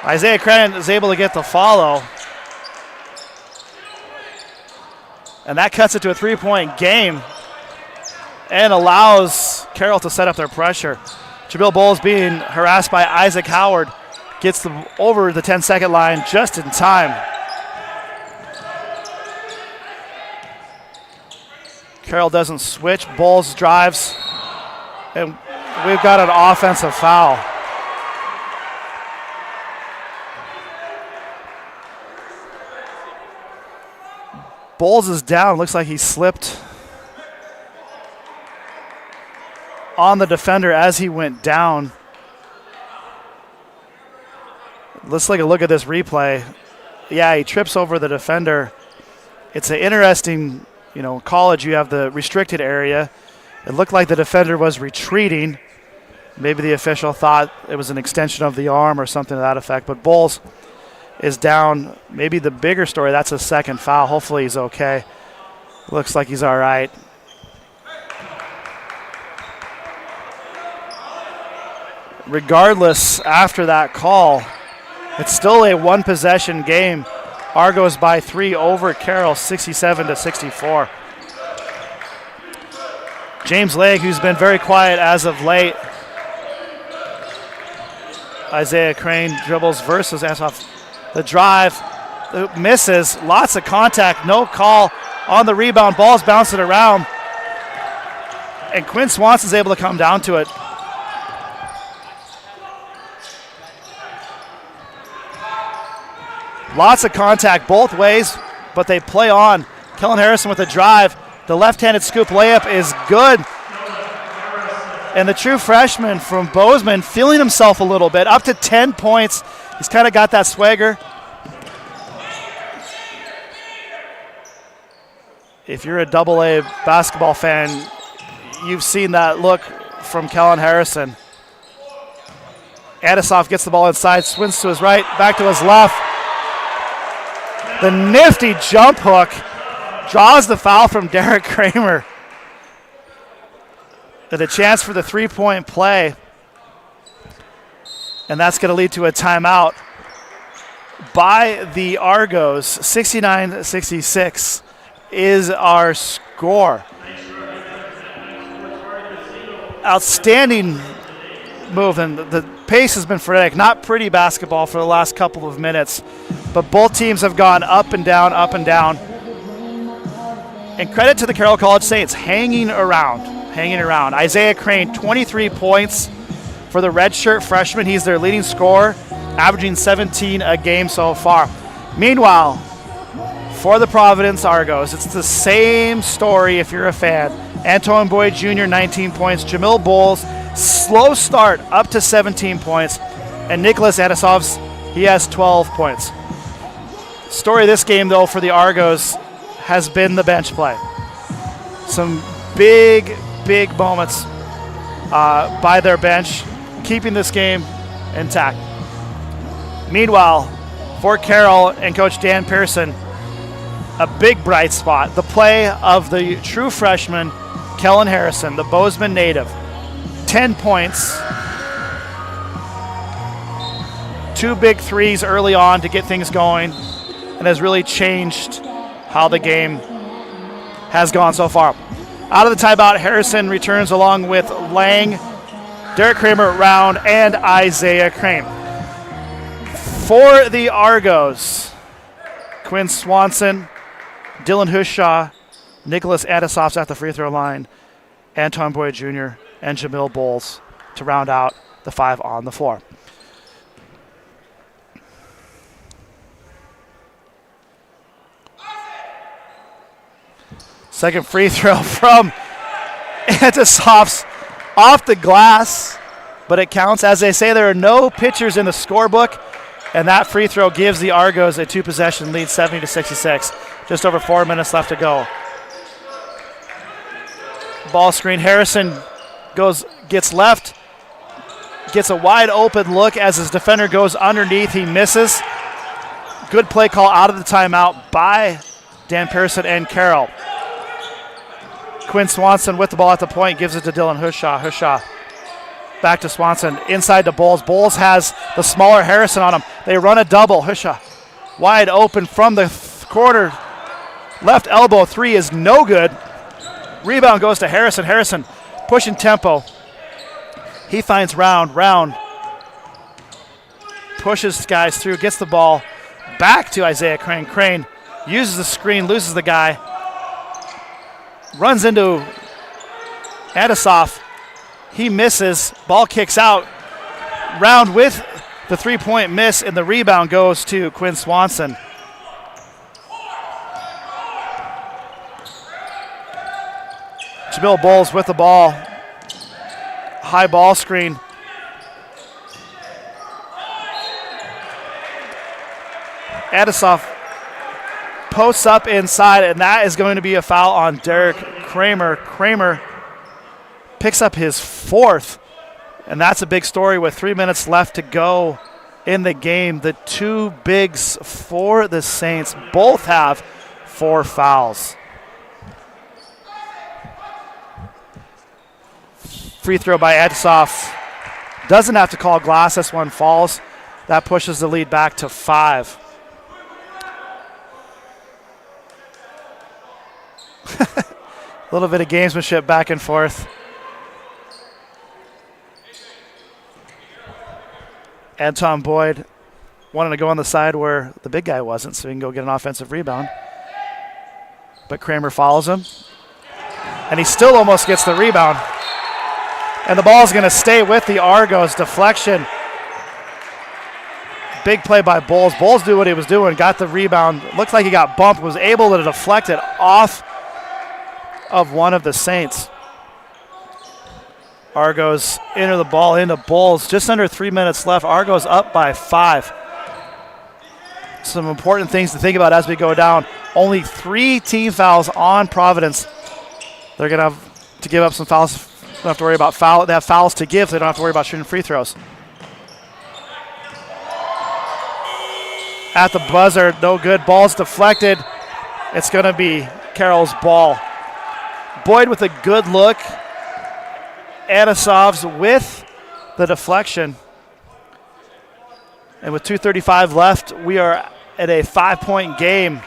Isaiah Crane is able to get the follow. And that cuts it to a 3-point game and allows Carroll to set up their pressure. Jamil Bowles being harassed by Isaac Howard gets them over the 10-second line just in time. Carroll doesn't switch. Bowles drives, and we've got an offensive foul. Bowles is down. Looks like he slipped on the defender as he went down. Let's take a look at this replay. Yeah, he trips over the defender. It's an interesting, college, you have the restricted area. It looked like the defender was retreating. Maybe the official thought it was an extension of the arm or something to that effect, but Bowles is down. Maybe the bigger story, that's a second foul. Hopefully he's okay. Looks like he's all right. regardless, after that call, it's still a one-possession game. Argos by 3 over Carroll, 67-64. James Legg, who's been very quiet as of late. Isaiah Crane dribbles versus off the drive. Misses, lots of contact, no call on the rebound. Ball's bouncing around. And Quinn Swanson's able to come down to it. Lots of contact both ways, but they play on. Kellen Harrison with a drive. The left-handed scoop layup is good. And the true freshman from Bozeman feeling himself a little bit, up to 10 points. He's kind of got that swagger. If you're a AA basketball fan, you've seen that look from Kellen Harrison. Adisoff gets the ball inside, swings to his right, back to his left. The nifty jump hook draws the foul from Derek Kramer. And a chance for the three-point play. And that's going to lead to a timeout by the Argos. 69-66 is our score. Outstanding move, and the pace has been frenetic. Not pretty basketball for the last couple of minutes, but both teams have gone up and down, up and down. And credit to the Carroll College Saints, hanging around. Isaiah Crane, 23 points for the redshirt freshman. He's their leading scorer, averaging 17 a game so far. Meanwhile, for the Providence Argos, it's the same story if you're a fan. Antoine Boyd Jr., 19 points. Jamil Bowles, slow start, up to 17 points. And Nicholas Adisovs, he has 12 points. Story of this game, though, for the Argos has been the bench play. Some big moments by their bench, keeping this game intact. Meanwhile, for Carroll and Coach Dan Pearson, a big bright spot, the play of the true freshman, Kellen Harrison, the Bozeman native. 10 points. 2 big threes early on to get things going, and has really changed how the game has gone so far. Out of the timeout, Harrison returns along with Lang, Derek Kramer, Round, and Isaiah Crane. For the Argos, Quinn Swanson, Dylan Hushaw, Nicholas Adisovs at the free throw line, Anton Boyd Jr., and Jamil Bowles to round out the 5 on the floor. Second free throw from Adisovs off the glass, but it counts. As they say, there are no pitchers in the scorebook, and that free throw gives the Argos a 2-possession lead, 70-66. Just over 4 minutes left to go. Ball screen. Harrison gets left, gets a wide open look as his defender goes underneath. He misses. Good play call out of the timeout by Dan Pearson and Carroll. Quinn Swanson with the ball at the point, gives it to Dylan Hushaw. Hushaw back to Swanson, inside to Bowles. Bowles has the smaller Harrison on him. They run a double. Hushaw wide open from the corner. Left elbow three is no good. Rebound goes to Harrison. Harrison pushing tempo. He finds Round. Round pushes guys through, gets the ball back to Isaiah Crane. Crane uses the screen, loses the guy. Runs into Adisoff. He misses. Ball kicks out. Round with the three-point miss, and the rebound goes to Quinn Swanson. Jamil Bowles with the ball. High ball screen. Adisoff posts up inside, and that is going to be a foul on Derek Kramer. Kramer picks up his 4th, and that's a big story with 3 minutes left to go in the game. The two bigs for the Saints both have 4 fouls. Free throw by Adisoff. Doesn't have to call glass. This one falls. That pushes the lead back to 5. A little bit of gamesmanship back and forth. Anton Boyd wanted to go on the side where the big guy wasn't so he can go get an offensive rebound. But Kramer follows him. And he still almost gets the rebound. And the ball is going to stay with the Argos. Deflection. Big play by Bowles. Bowles knew what he was doing, got the rebound. Looked like he got bumped, was able to deflect it off of one of the Saints. Argos enter the ball into Bowles. Just under 3 minutes left. Argos up by 5. Some important things to think about as we go down. Only 3 team fouls on Providence. They're going to have to give up some fouls. They don't have to worry about foul. They have fouls to give. So they don't have to worry about shooting free throws. At the buzzer, no good. Ball's deflected. It's going to be Carroll's ball. Boyd with a good look. Anisov's with the deflection. And with 2:35 left, we are at a 5-point game.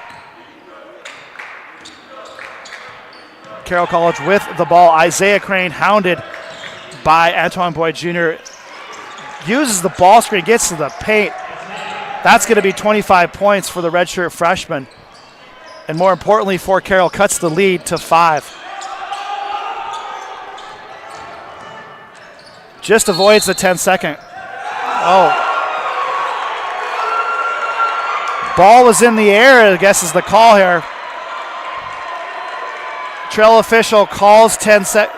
Carroll College with the ball. Isaiah Crane hounded by Antoine Boyd Jr. Uses the ball screen, gets to the paint. That's going to be 25 points for the redshirt freshman. And more importantly for Carroll, cuts the lead to 5. Just avoids the 10-second. Oh. Ball was in the air, I guess is the call here. Trail official calls 10 seconds.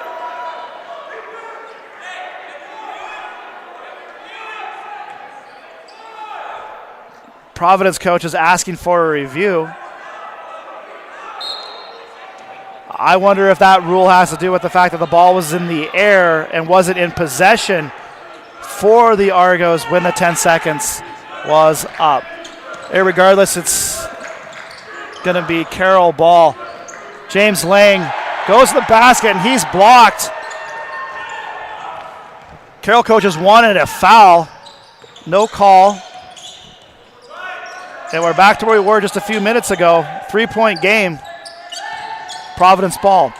Providence coach is asking for a review. I wonder if that rule has to do with the fact that the ball was in the air and wasn't in possession for the Argos when the 10 seconds was up. Regardless, it's going to be Carroll ball. James Lang goes to the basket, and he's blocked. Carroll coaches wanted a foul. No call. And we're back to where we were just a few minutes ago. 3-point game. Providence ball.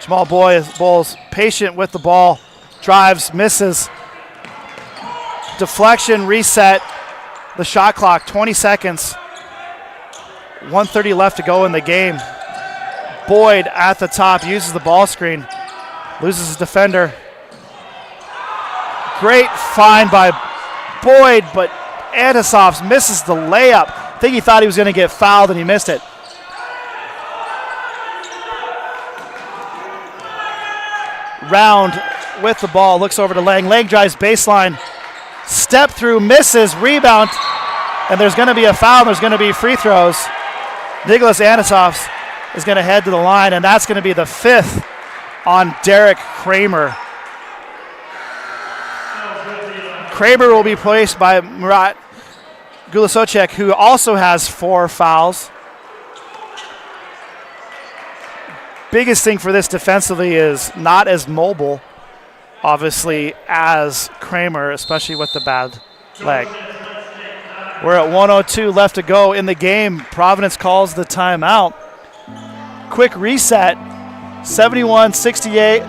Jamal Bowles patient with the ball. Drives, misses. Deflection, reset. The shot clock, 20 seconds. 1:30 left to go in the game. Boyd at the top, uses the ball screen. Loses his defender. Great find by Boyd, but Anisovs misses the layup. I think he thought he was going to get fouled and he missed it. Round with the ball, looks over to Lang. Lang drives baseline. Step through, misses, rebound, and there's going to be a foul. There's going to be free throws. Nicholas Anisovs is going to head to the line, and that's going to be the 5th on Derek Kramer. Kramer will be placed by Murat Gulasocek, who also has 4 fouls. Biggest thing for this defensively is not as mobile, obviously, as Kramer, especially with the bad leg. We're at 1:02 left to go in the game. Providence calls the timeout. Quick reset, 71-68.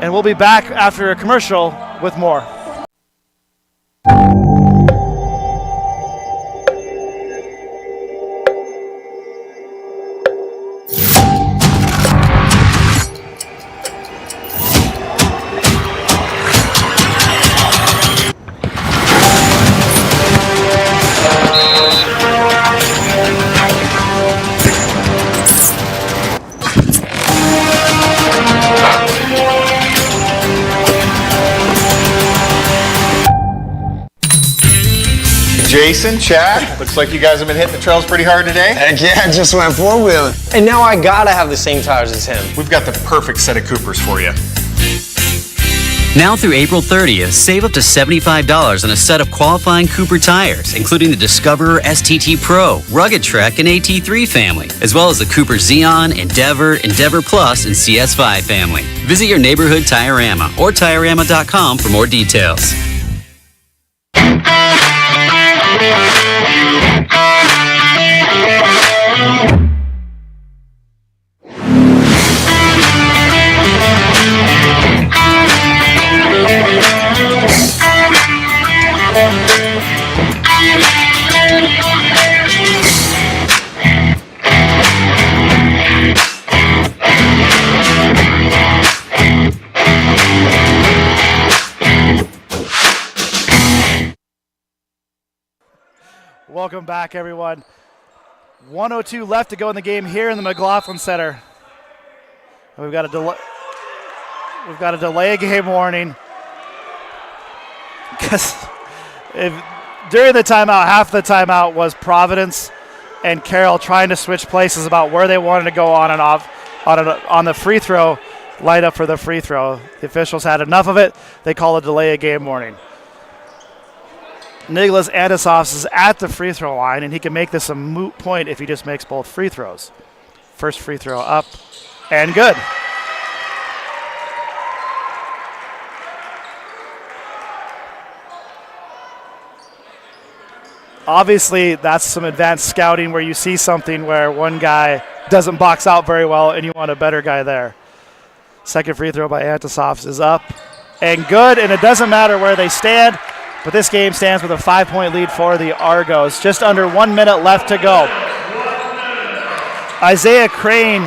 And we'll be back after a commercial with more. Jason, Chad, looks like you guys have been hitting the trails pretty hard today. Heck yeah, I just went 4-wheeling. And now I gotta have the same tires as him. We've got the perfect set of Coopers for you. Now through April 30th, save up to $75 on a set of qualifying Cooper tires, including the Discoverer STT Pro, Rugged Trek, and AT3 family, as well as the Cooper Xeon, Endeavor, Endeavor Plus, and CS5 family. Visit your neighborhood Tire-Rama or Tire-Rama.com for more details. Welcome back, everyone. 1:02 left to go in the game here in the McLaughlin Center. We've got a delay game warning. Because during the timeout, half the timeout was Providence and Carroll trying to switch places about where they wanted to go on and off on the free throw, light up for the free throw. The officials had enough of it. They call a delay of game warning. Nicholas Antisovs is at the free throw line, and he can make this a moot point if he just makes both free throws. First free throw up and good. Obviously, that's some advanced scouting where you see something where one guy doesn't box out very well and you want a better guy there. Second free throw by Antisovs is up and good, and it doesn't matter where they stand. But this game stands with a 5-point lead for the Argos. Just under 1 minute left to go. Isaiah Crane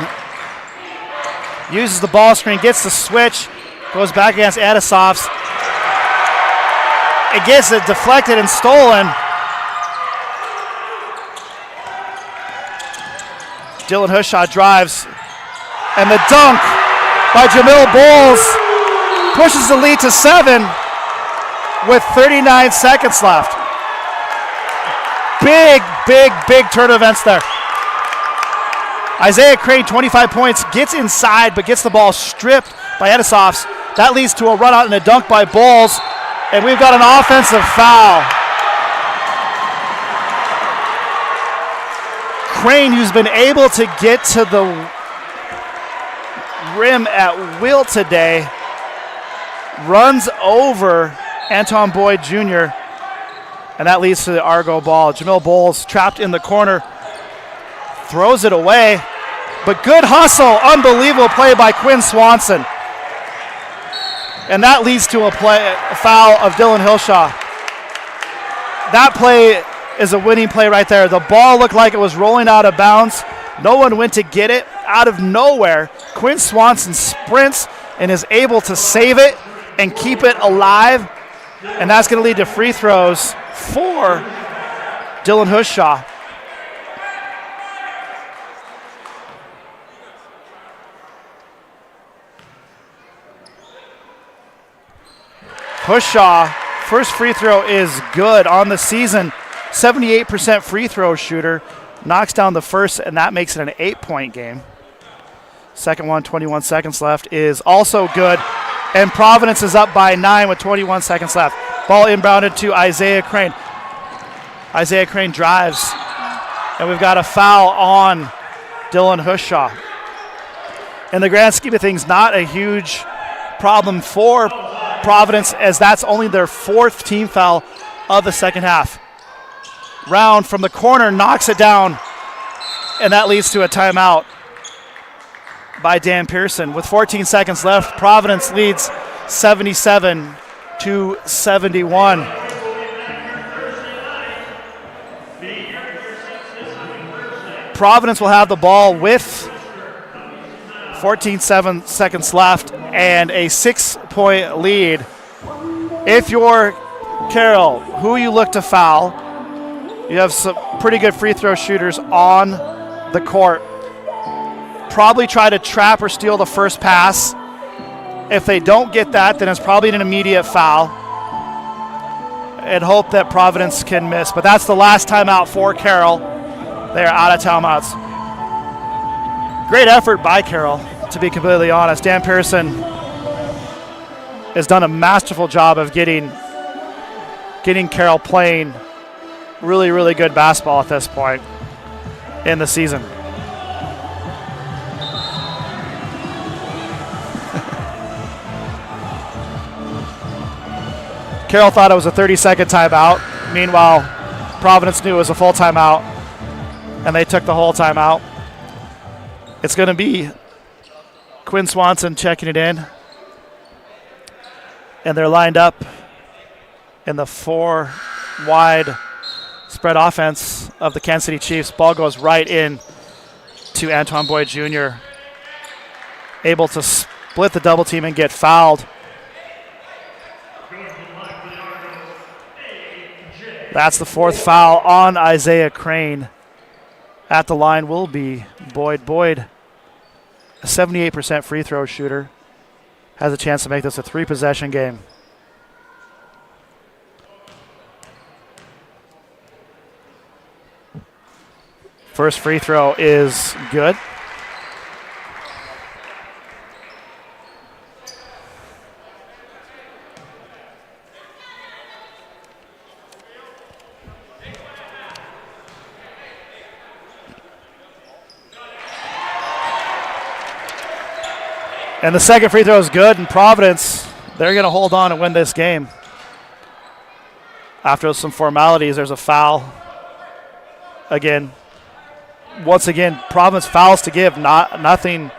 uses the ball screen, gets the switch, goes back against Antisovs. It gets it deflected and stolen. Dylan Hushaw drives. And the dunk by Jamil Bowles pushes the lead to 7. With 39 seconds left. Big turn of events there. Isaiah Crane, 25 points, gets inside but gets the ball stripped by Antisovs. That leads to a run out and a dunk by Bowles. And we've got an offensive foul. Crane, who's been able to get to the rim at will today, runs over Anton Boyd Jr., and that leads to the Argo ball. Jamil Bowles trapped in the corner, throws it away, but good hustle, unbelievable play by Quinn Swanson. And that leads to a foul of Dylan Hillshaw. That play is a winning play right there. The ball looked like it was rolling out of bounds. No one went to get it. Out of nowhere, Quinn Swanson sprints and is able to save it and keep it alive. And that's going to lead to free throws for Dylan Hushaw. Hushaw, first free throw is good on the season. 78% free throw shooter. Knocks down the first, and that makes it an 8-point game. Second one, 21 seconds left, is also good. And Providence is up by 9 with 21 seconds left. Ball inbounded to Isaiah Crane. Isaiah Crane drives. And we've got a foul on Dylan Hushaw. In the grand scheme of things, not a huge problem for Providence, as that's only their 4th team foul of the second half. Round from the corner knocks it down, and that leads to a timeout by Dan Pearson. With 14 seconds left, Providence leads 77-71. Providence will have the ball with 14 seconds left and a 6-point lead. If you're Carroll, who you look to foul, you have some pretty good free throw shooters on the court. Probably try to trap or steal the first pass. If they don't get that, then it's probably an immediate foul. And hope that Providence can miss. But that's the last timeout for Carroll. They are out of timeouts. Great effort by Carroll, to be completely honest. Dan Pearson has done a masterful job of getting Carroll playing really, really good basketball at this point in the season. Carroll thought it was a 30-second timeout. Meanwhile, Providence knew it was a full timeout, and they took the whole timeout. It's going to be Quinn Swanson checking it in. And they're lined up in the 4-wide spread offense of the Kansas City Chiefs. Ball goes right in to Antoine Boyd Jr. Able to split the double team and get fouled. That's the fourth foul on Isaiah Crane. At the line will be Boyd. Boyd, a 78% free throw shooter, has a chance to make this a 3-possession game. First free throw is good. And the second free throw is good, and Providence, they're going to hold on and win this game. After some formalities, there's a foul. Again, once again, Providence fouls to give, nothing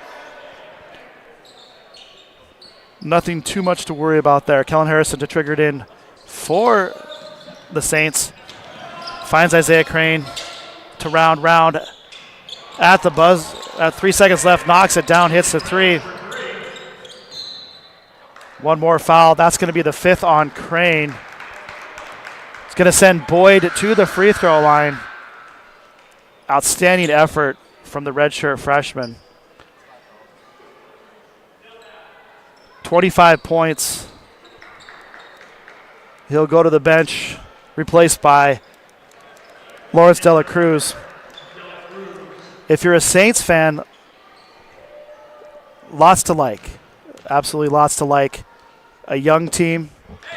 too much to worry about there. Kellen Harrison to trigger it in for the Saints. Finds Isaiah Crane to round at the buzz. At 3 seconds left, knocks it down, hits the three. One more foul. That's going to be the fifth on Crane. It's going to send Boyd to the free throw line. Outstanding effort from the redshirt freshman. 25 points. He'll go to the bench, replaced by Lawrence Dela Cruz. If you're a Saints fan, lots to like. Absolutely lots to like. A young team.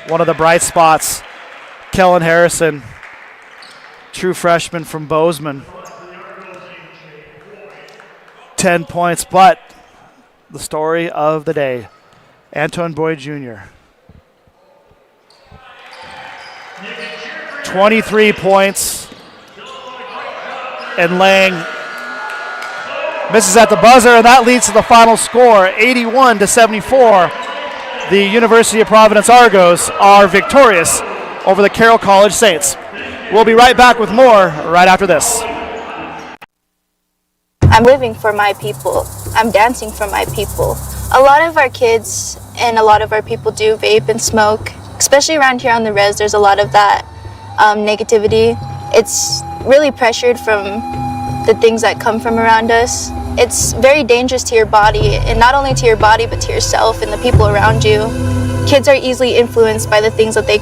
One of the bright spots, Kellen Harrison, true freshman from Bozeman. 10 points, but the story of the day, Antoine Boyd Jr. 23 points, and Lang misses at the buzzer, and that leads to the final score, 81-74. The University of Providence Argos are victorious over the Carroll College Saints. We'll be right back with more right after this. I'm living for my people. I'm dancing for my people. A lot of our kids and a lot of our people do vape and smoke. Especially around here on the res, there's a lot of that negativity. It's really pressured from the things that come from around us. It's very dangerous to your body, and not only to your body, but to yourself and the people around you. Kids are easily influenced by the things that they grow